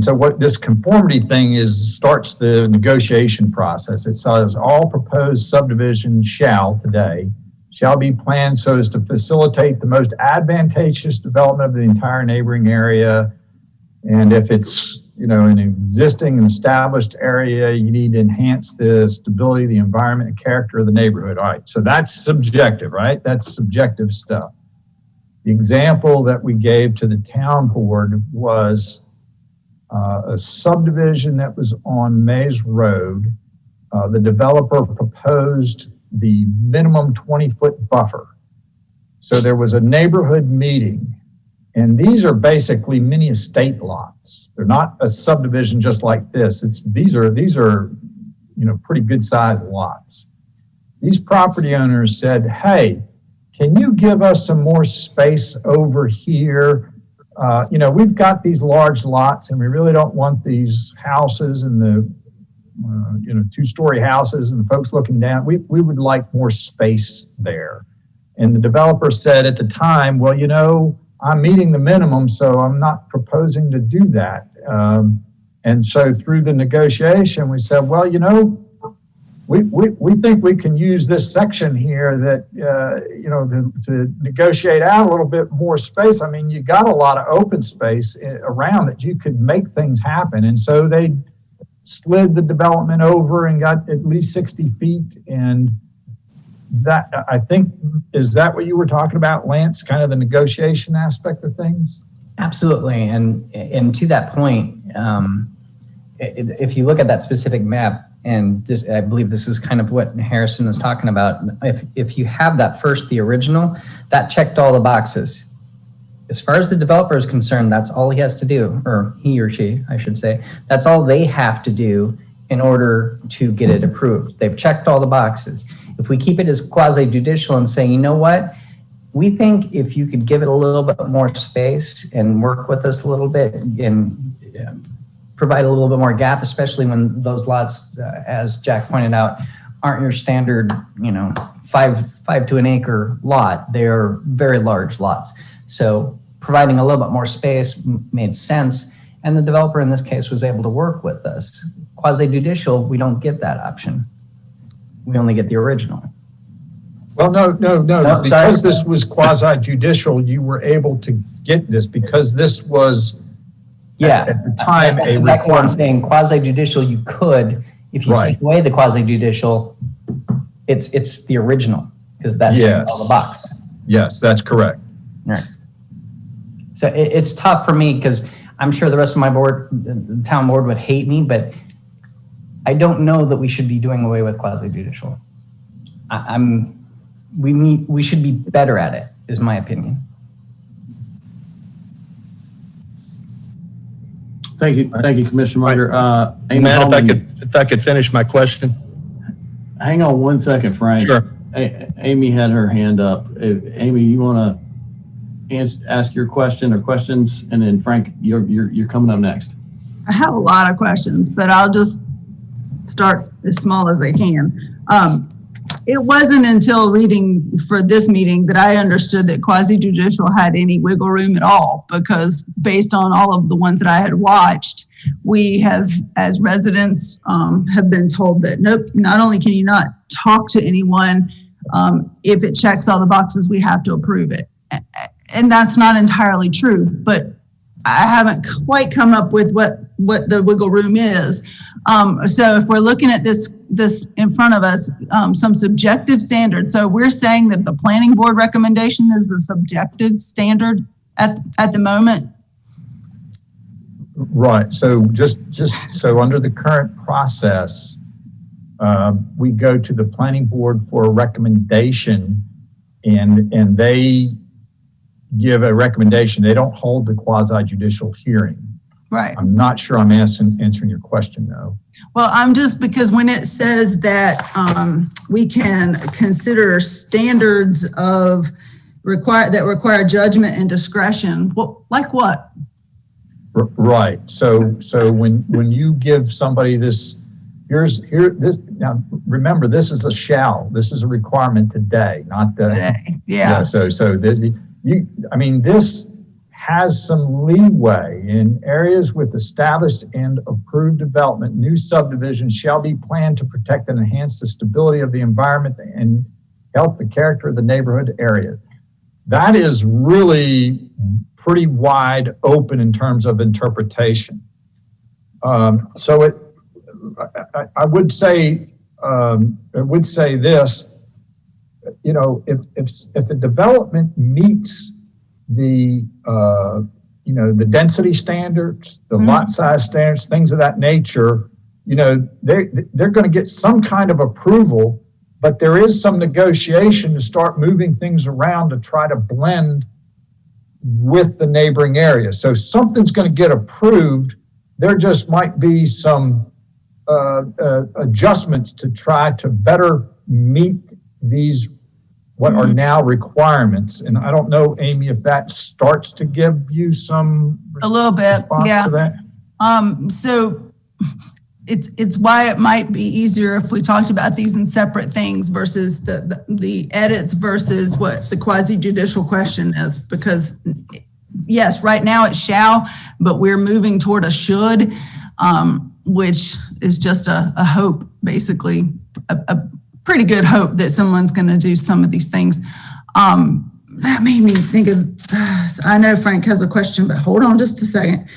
so what this conformity thing is starts the negotiation process. It says all proposed subdivisions shall be planned so as to facilitate the most advantageous development of the entire neighboring area. And if it's, an existing and established area, you need to enhance the stability, the environment, and character of the neighborhood. All right. So that's subjective, right? That's subjective stuff. The example that we gave to the town board was a subdivision that was on Mays Road. The developer proposed the minimum 20-foot buffer. So there was a neighborhood meeting, and these are basically mini estate lots. They're not a subdivision just like this. These are pretty good sized lots. These property owners said, hey, can you give us some more space over here? We've got these large lots and we really don't want these houses and the, two-story houses and the folks looking down. We would like more space there. And the developer said at the time, well, I'm meeting the minimum, so I'm not proposing to do that. And so through the negotiation, we said, well, we think we can use this section here that, to negotiate out a little bit more space. I mean, you got a lot of open space around that you could make things happen. And so they slid the development over and got at least 60 feet. And that, I think, is that what you were talking about, Lance, kind of the negotiation aspect of things? Absolutely. And to that point, if you look at that specific map, and this, I believe this is kind of what Harrison is talking about. If you have that first, the original, that checked all the boxes. As far as the developer is concerned, that's all he has to do, or he or she, I should say. That's all they have to do in order to get it approved. They've checked all the boxes. If we keep it as quasi-judicial and say, you know what, we think if you could give it a little bit more space and work with us a little bit and provide a little bit more gap, especially when those lots, as Jack pointed out, aren't your standard, 5 to an acre lot. They are very large lots. So providing a little bit more space made sense. And the developer in this case was able to work with us. Quasi-judicial, we don't get that option. We only get the original. Well, no. Because this was quasi-judicial, you were able to get this because this was at the time that's exactly what I'm saying. Quasi-judicial, you could, if you take away the quasi-judicial, it's the original because that checks all the box. Yes, that's correct. All right. So it's tough for me because I'm sure the rest of my board, the town board, would hate me, but I don't know that we should be doing away with quasi-judicial. We should be better at it, is my opinion. Thank you, Commissioner Munger. Matt, if I could finish my question. Hang on one second, Frank. Sure. Amy had her hand up. Amy, you want to ask your question or questions, and then Frank, you're coming up next. I have a lot of questions, but I'll just start as small as I can. It wasn't until reading for this meeting that I understood that quasi-judicial had any wiggle room at all, because based on all of the ones that I had watched, we have, as residents, have been told that, nope, not only can you not talk to anyone, if it checks all the boxes, we have to approve it. And that's not entirely true, but I haven't quite come up with what the wiggle room is. So if we're looking at this in front of us, some subjective standards. So we're saying that the planning board recommendation is the subjective standard at the moment. Right. So just so under the current process, we go to the planning board for a recommendation, and they give a recommendation. They don't hold the quasi-judicial hearing. Right. I'm not sure I'm answering your question though. Well, I'm just, because when it says that we can consider standards of require judgment and discretion, like what? Right. So when you give somebody this, now remember, this is a shall. This is a requirement today, not the Today. Yeah. This has some leeway in areas with established and approved development. New subdivisions shall be planned to protect and enhance the stability of the environment and help the character of the neighborhood area. That is really pretty wide open in terms of interpretation. I would say this. If the development meets the density standards, the lot size standards, things of that nature, they're going to get some kind of approval, but there is some negotiation to start moving things around to try to blend with the neighboring area. So something's going to get approved. There just might be some adjustments to try to better meet these what are now requirements. And I don't know, Amy, if that starts to give you a little bit, yeah. To that. So it's why it might be easier if we talked about these in separate things versus the edits versus what the quasi-judicial question is, because yes, right now it shall, but we're moving toward a should, which is just a hope, basically, a pretty good hope that someone's going to do some of these things. That made me think of, I know Frank has a question, but hold on just a second.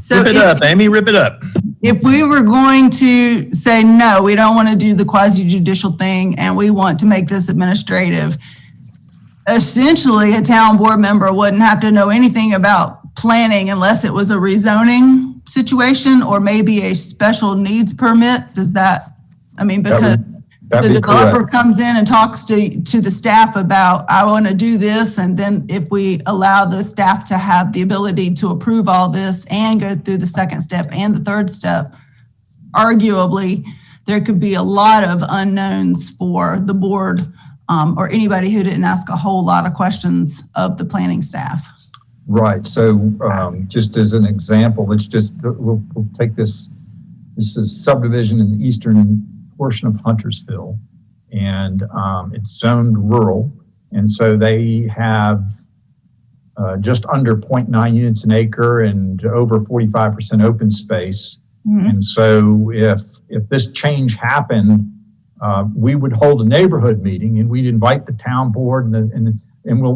So rip it up, Amy, rip it up. If we were going to say, no, we don't want to do the quasi-judicial thing and we want to make this administrative, essentially a town board member wouldn't have to know anything about planning unless it was a rezoning situation or maybe a special needs permit. Does that, because the developer comes in and talks to the staff about, I want to do this. And then if we allow the staff to have the ability to approve all this and go through the second step and the third step, arguably, there could be a lot of unknowns for the board or anybody who didn't ask a whole lot of questions of the planning staff. Right. So just as an example, we'll take this. This is subdivision in the eastern portion of Huntersville, and it's zoned rural. And so they have just under 0.9 units an acre and over 45% open space. Mm-hmm. And so if this change happened, we would hold a neighborhood meeting and we'd invite the town board and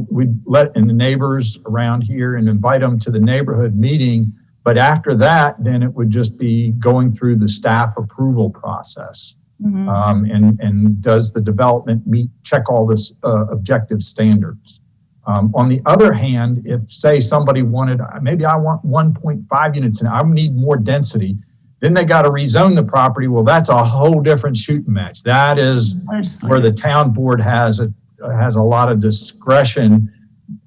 we'd let in the neighbors around here and invite them to the neighborhood meeting. But after that, then it would just be going through the staff approval process. Mm-hmm. And does the development check all this objective standards? On the other hand, if say somebody wanted, maybe I want 1.5 units and I need more density, then they got to rezone the property. Well, that's a whole different shooting match. That is where the town board has a lot of discretion,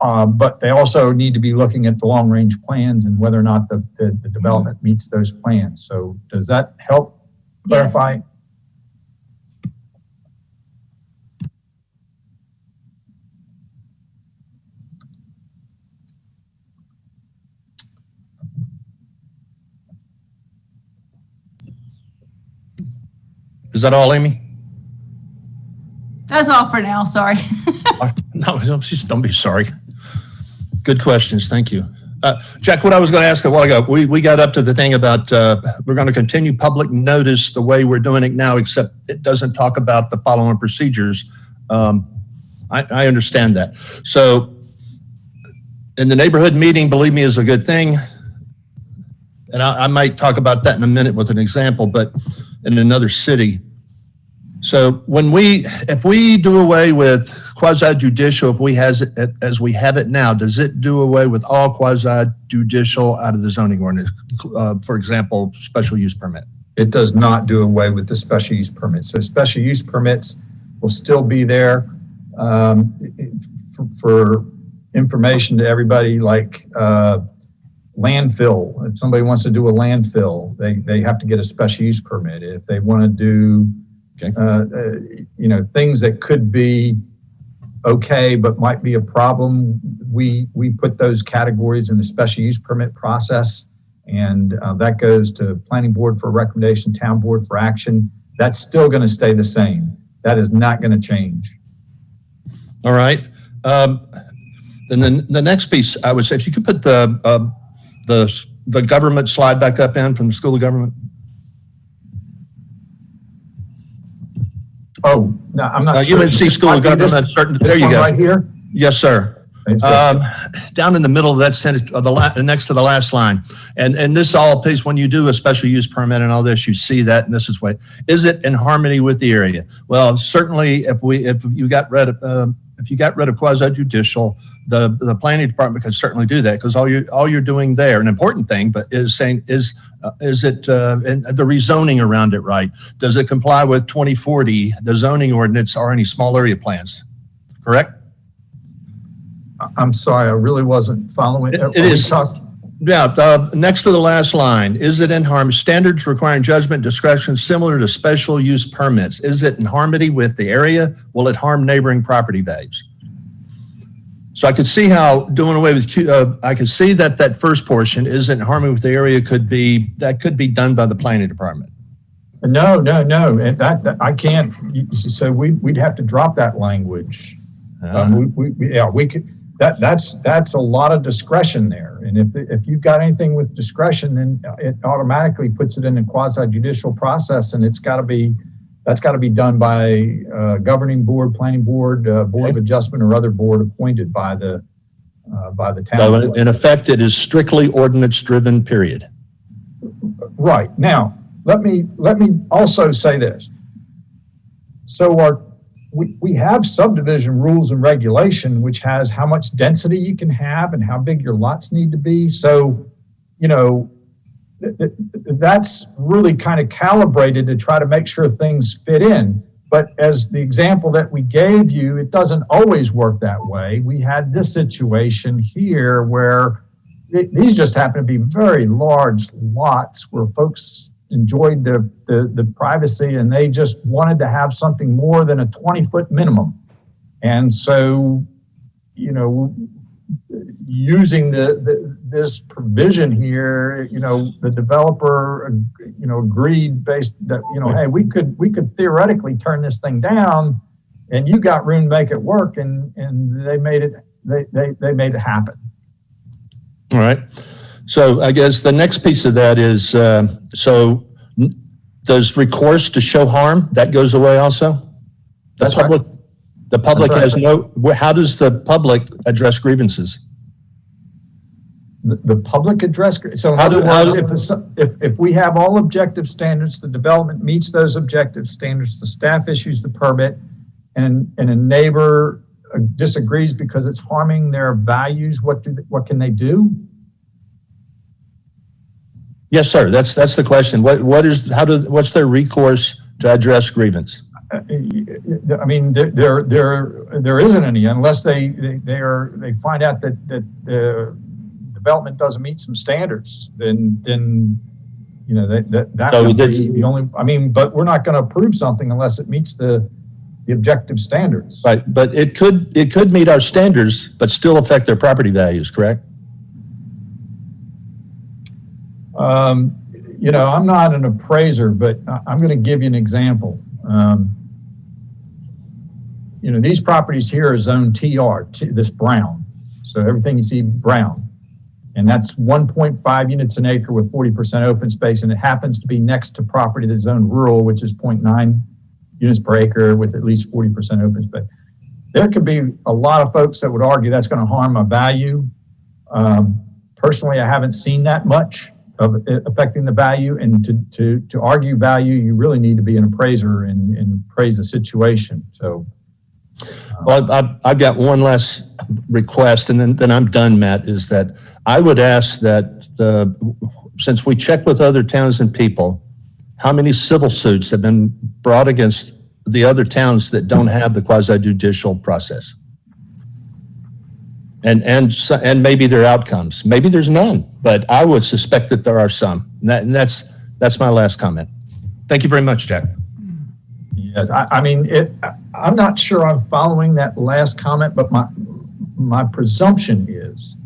but they also need to be looking at the long range plans and whether or not the development meets those plans. So does that help clarify? Yes. that all, Amy? That's all for now, sorry. No, just don't be sorry. Good questions, thank you. Jack, what I was going to ask a while ago, we got up to the thing about we're going to continue public notice the way we're doing it now, except it doesn't talk about the following procedures. I understand that. So in the neighborhood meeting, believe me, is a good thing. And I might talk about that in a minute with an example, but in another city. So if we do away with quasi-judicial, if we has it as we have it now, does it do away with all quasi-judicial out of the zoning ordinance? For example, special use permit. It does not do away with the special use permits. So special use permits will still be there for information to everybody, like landfill. If somebody wants to do a landfill, they have to get a special use permit. If they want to do things that could be okay but might be a problem, we put those categories in the special use permit process, and that goes to planning board for recommendation, town board for action. That's still going to stay the same. That is not going to change. All right. Then the next piece, I would say, if you could put the government slide back up in from the School of Government. Oh, no, I'm not sure. UNC School of Government. There you go. Right here? Yes, sir. Down in the middle of that sentence, next to the last line. And this all piece, when you do a special use permit and all this, you see that, and this is what, is it in harmony with the area? Well, certainly if you got rid of quasi-judicial, the planning department could certainly do that, because all you're doing there, an important thing, but is saying is it and the rezoning around it right? Does it comply with 2040, the zoning ordinance, or any small area plans? Correct? I'm sorry, I really wasn't following. It is. Yeah, next to the last line, is it in harmony? Standards requiring judgment discretion similar to special use permits. Is it in harmony with the area? Will it harm neighboring property values? So I could see how doing away with, I could see that first portion isn't in harmony with the area could be done by the planning department. No. And that I can't, so we'd have to drop that language. We could. That's a lot of discretion there, and if you've got anything with discretion, then it automatically puts it in a quasi-judicial process, and that's got to be done by governing board, planning board, board of adjustment, or other board appointed by the town. So in effect, it is strictly ordinance-driven. Period. Right. Now, let me also say this. So we have subdivision rules and regulation, which has how much density you can have and how big your lots need to be. So, that's really kind of calibrated to try to make sure things fit in. But as the example that we gave you, it doesn't always work that way. We had this situation here where these just happen to be very large lots where folks enjoyed the privacy, and they just wanted to have something more than a 20-foot minimum. And so, using this provision here, the developer, agreed based that, hey, we could theoretically turn this thing down, and you got room to make it work, and they made it happen. All right. So I guess the next piece of that is, so does recourse to show harm, that goes away also? That's right. The public has how does the public address grievances? The public address, so in other words, if we have all objective standards, the development meets those objective standards, the staff issues the permit, and a neighbor disagrees because it's harming their values, what can they do? Yes, sir. That's the question. What's their recourse to address grievance? I mean, there isn't any unless they find out that the development doesn't meet some standards. Then that would be the only. I mean, but we're not going to approve something unless it meets the objective standards. Right, but it could meet our standards, but still affect their property values. Correct? I'm not an appraiser, but I'm going to give you an example. These properties here are zone TR, this brown. So everything you see brown. And that's 1.5 units an acre with 40% open space. And it happens to be next to property that's zoned rural, which is 0.9 units per acre with at least 40% open space. There could be a lot of folks that would argue that's going to harm my value. Personally, I haven't seen that much of it affecting the value. And to argue value, you really need to be an appraiser and appraise the situation. So. Well, I've got one last request, and then I'm done, Matt, is that I would ask that since we check with other towns and people, how many civil suits have been brought against the other towns that don't have the quasi-judicial process? And maybe their outcomes. Maybe there's none, but I would suspect that there are some. And that's my last comment. Thank you very much, Jack. Yes, I'm not sure I'm following that last comment, but my presumption is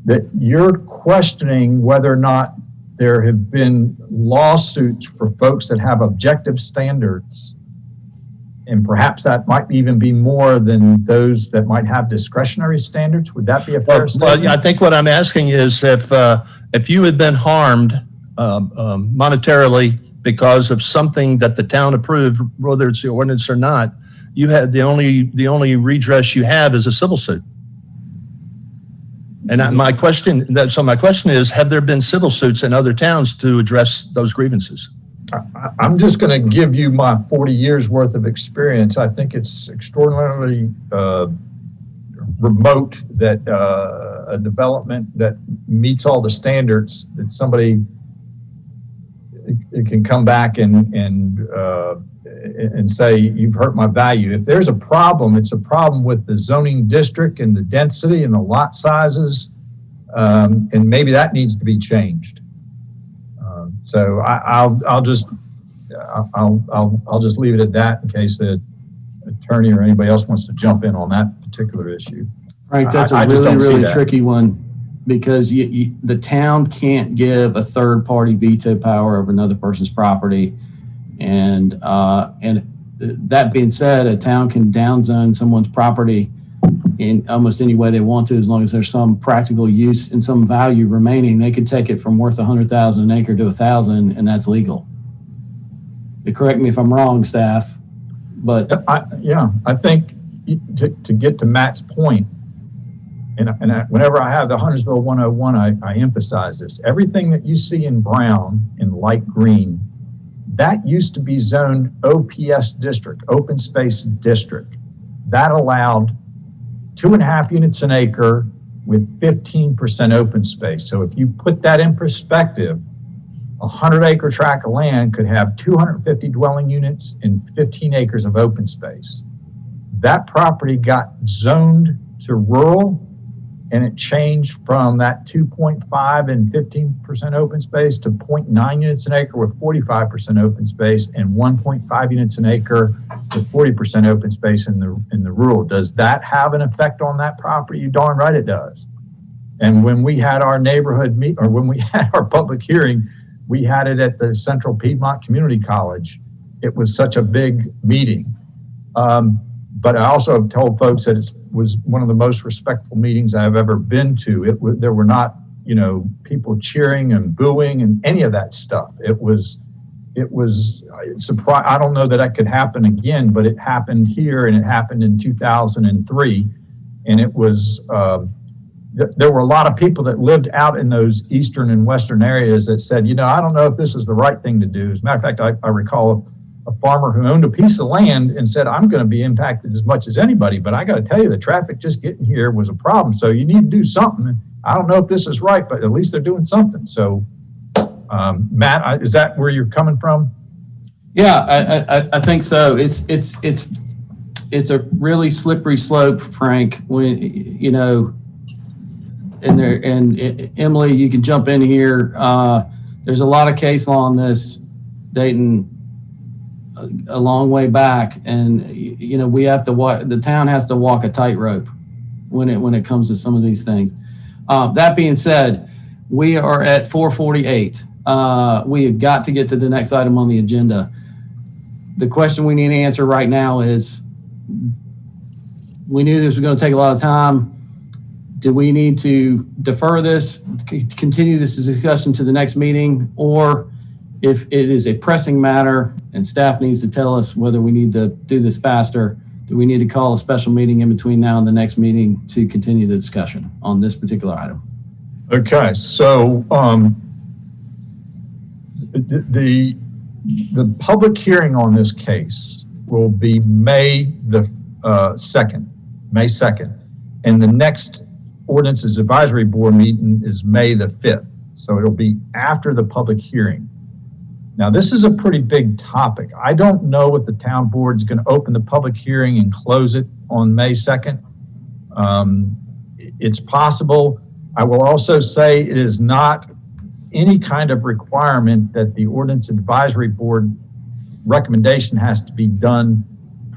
that you're questioning whether or not there have been lawsuits for folks that have objective standards, and perhaps that might even be more than those that might have discretionary standards. Would that be a fair statement? Well, I think what I'm asking is if you had been harmed monetarily because of something that the town approved, whether it's the ordinance or not, you had the only redress you have is a civil suit. And my question is, have there been civil suits in other towns to address those grievances? I'm just going to give you my 40 years worth of experience. I think it's extraordinarily remote that a development that meets all the standards, that somebody it can come back and say, you've hurt my value. If there's a problem, it's a problem with the zoning district and the density and the lot sizes, and maybe that needs to be changed. So I'll just leave it at that in case the attorney or anybody else wants to jump in on that particular issue. Right, that's a really tricky one, because the town can't give a third party veto power over another person's property. And that being said, a town can downzone someone's property in almost any way they want to, as long as there's some practical use and some value remaining. They could take it from worth 100,000 an acre to 1,000, and that's legal. Correct me if I'm wrong, staff, but I think to get to Matt's point, and whenever I have the Huntersville 101, I emphasize this. Everything that you see in brown and light green, that used to be zoned OPS district, open space district. That allowed 2.5 units an acre with 15% open space. So if you put that in perspective, a 100-acre tract of land could have 250 dwelling units and 15 acres of open space. That property got zoned to rural, and it changed from that 2.5 and 15% open space to 0.9 units an acre with 45% open space, and 1.5 units an acre with 40% open space in the rural. Does that have an effect on that property? You darn right it does. And when we had our neighborhood when we had our public hearing, we had it at the Central Piedmont Community College. It was such a big meeting. But I also have told folks that it was one of the most respectful meetings I've ever been to. There were not, people cheering and booing and any of that stuff. It was surprising. I don't know that that could happen again, but it happened here, and it happened in 2003. And it was, there were a lot of people that lived out in those eastern and western areas that said, I don't know if this is the right thing to do. As a matter of fact, I recall a farmer who owned a piece of land and said, I'm going to be impacted as much as anybody, but I got to tell you, the traffic just getting here was a problem. So you need to do something. I don't know if this is right, but at least they're doing something. So, Matt, is that where you're coming from? Yeah, I think so. It's a really slippery slope, Frank, when, and Emily, you can jump in here. There's a lot of case law on this dating a long way back, and we have to the town has to walk a tightrope when it comes to some of these things. That being said, we are at 4:48. We have got to get to the next item on the agenda. the question we need to answer right now is, we knew this was going to take a lot of time. Do we need to defer this, continue this discussion to the next meeting? Or if it is a pressing matter and staff needs to tell us whether we need to do this faster, do we need to call a special meeting in between now and the next meeting to continue the discussion on this particular item? Okay, so the public hearing on this case will be May 2nd, and the next Ordinances Advisory Board meeting is May 5th. So it'll be after the public hearing. Now, this is a pretty big topic. I don't know if the town board is going to open the public hearing and close it on May 2nd. It's possible. I will also say it is not any kind of requirement that the Ordinance Advisory Board recommendation has to be done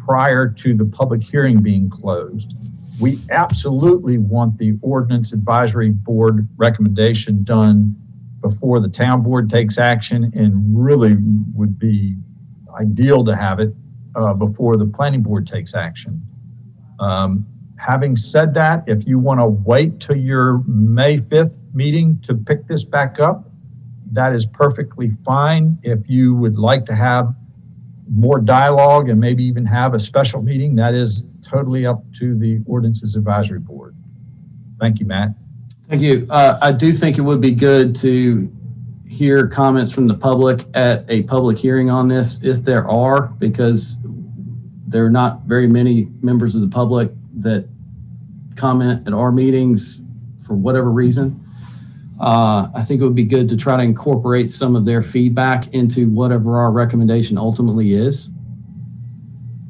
prior to the public hearing being closed. We absolutely want the Ordinance Advisory Board recommendation done before the town board takes action, and really would be ideal to have it before the planning board takes action. Having said that, if you want to wait till your May 5th meeting to pick this back up, that is perfectly fine. If you would like to have more dialogue and maybe even have a special meeting, that is totally up to the Ordinances Advisory Board. Thank you, Matt. Thank you. I do think it would be good to hear comments from the public at a public hearing on this, if there are, because there are not very many members of the public that comment at our meetings for whatever reason. I think it would be good to try to incorporate some of their feedback into whatever our recommendation ultimately is.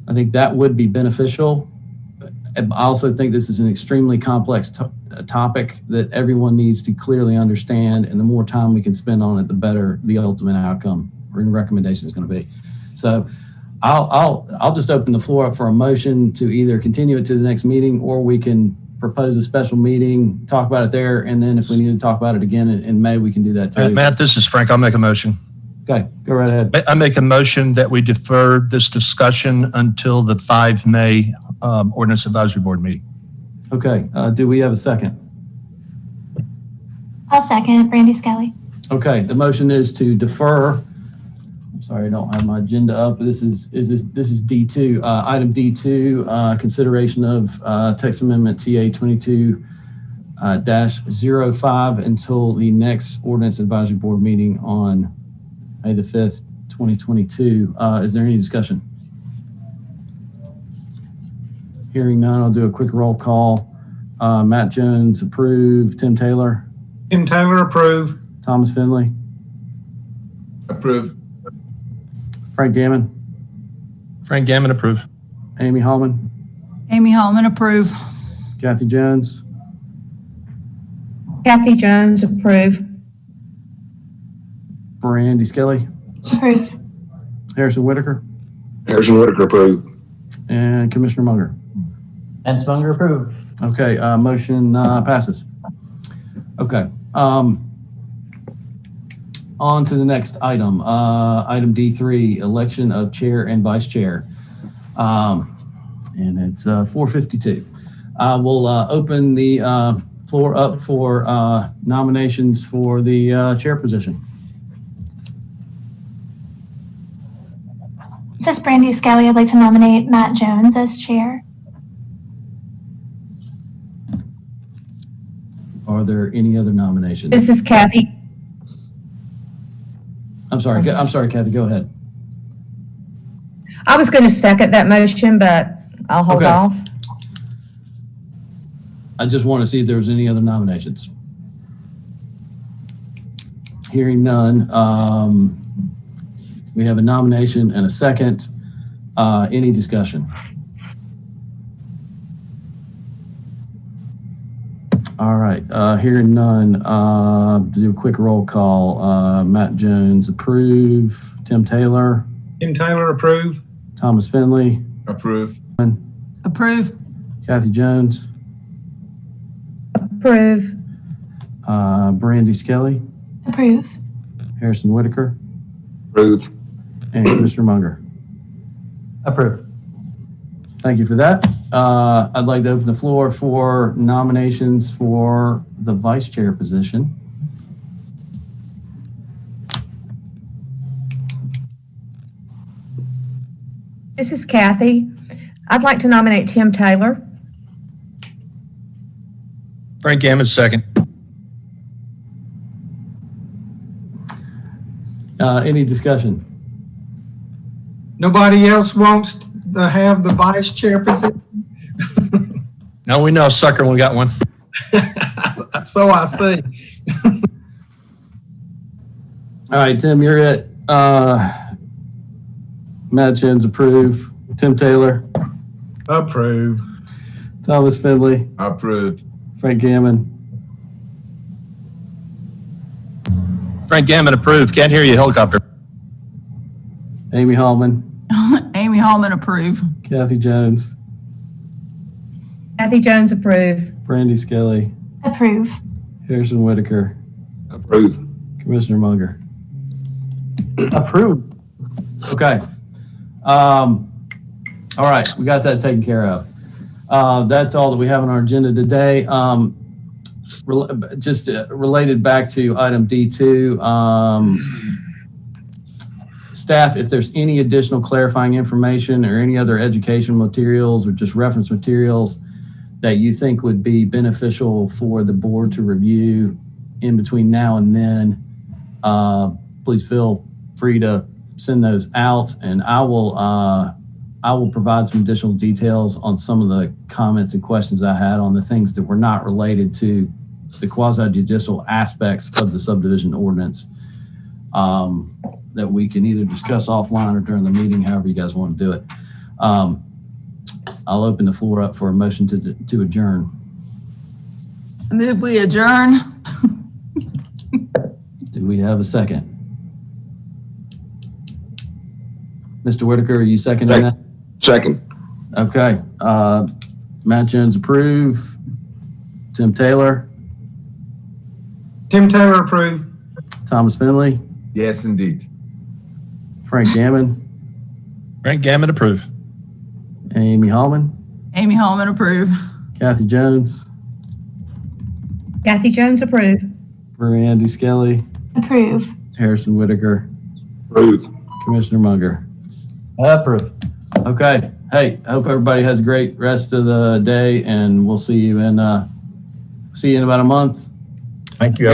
I think that would be beneficial. I also think this is an extremely complex topic that everyone needs to clearly understand, and the more time we can spend on it, the better the ultimate outcome or recommendation is going to be. So I'll just open the floor up for a motion to either continue it to the next meeting, or we can propose a special meeting, talk about it there, and then if we need to talk about it again in May, we can do that too. Matt, this is Frank. I'll make a motion. Okay, go right ahead. I make a motion that we defer this discussion until the 5 May Ordinance Advisory Board meeting. Okay, do we have a second? I'll second. Brandy Skelly. Okay, the motion is to defer. I'm sorry, I don't have my agenda up. This is D2, item D2, consideration of text amendment TA 22-05 until the next Ordinance Advisory Board meeting on May 5th, 2022. Is there any discussion? Hearing none, I'll do a quick roll call. Matt Jones, approve. Tim Taylor? Tim Taylor, approve. Thomas Finley? Approve. Frank Gammon? Frank Gammon, approve. Amy Hallman? Amy Hallman, approve. Kathy Jones? Kathy Jones, approve. Brandy Skelly? Approve. Harrison Whitaker? Harrison Whitaker, approve. And Commissioner Munger? Hence Munger, approve. Okay, motion passes. Okay. On to the next item. Item D3, election of chair and vice chair. And it's 4:52. We'll open the floor up for nominations for the chair position. This is Brandy Skelly. I'd like to nominate Matt Jones as chair. Are there any other nominations? This is Kathy. I'm sorry, Kathy, go ahead. I was going to second that motion, but I'll hold Okay. off. I just want to see if there was any other nominations. Hearing none, we have a nomination and a second. Any discussion? All right, hearing none, do a quick roll call. Matt Jones, approve. Tim Taylor? Tim Taylor, approve. Thomas Finley? Approve. Approve. Kathy Jones? Approve. Brandy Skelly? Approve. Harrison Whitaker? Approve. And Commissioner Munger? Approve. Thank you for that. I'd like to open the floor for nominations for the vice chair position. This is Kathy. I'd like to nominate Tim Taylor. Frank Gammon, second. Any discussion? Nobody else wants to have the vice chair position? Now we know, sucker, we got one. So I see. All right, Tim, you're it. Matt Jones, approve. Tim Taylor. Approve. Thomas Finley. Approve. Frank Gammon. Frank Gammon, approved. Can't hear you, helicopter. Amy Hallman. Amy Hallman, approve. Kathy Jones. Kathy Jones, approve. Brandy Skelly. Approve. Harrison Whitaker. Approve. Commissioner Munger. Approve. Okay. All right, we got that taken care of. That's all that we have on our agenda today. Just related back to item D2, staff, if there's any additional clarifying information or any other educational materials or just reference materials that you think would be beneficial for the board to review in between now and then, please feel free to send those out, and I will provide some additional details on some of the comments and questions I had on the things that were not related to the quasi-judicial aspects of the subdivision ordinance, that we can either discuss offline or during the meeting, however you guys want to do it. I'll open the floor up for a motion to adjourn. I move we adjourn. Do we have a second? Mr. Whitaker, are you seconding that? Second. Okay. Matt Jones, approve. Tim Taylor. Tim Taylor, approve. Thomas Finley. Yes, indeed. Frank Gammon. Frank Gammon, approve. Amy Hallman. Amy Hallman, approve. Kathy Jones. Kathy Jones, approve. Brandy Skelly. Approve. Harrison Whitaker. Approve. Commissioner Munger. Approve. Okay. Hey, I hope everybody has a great rest of the day, and we'll see you in about a month. Thank you.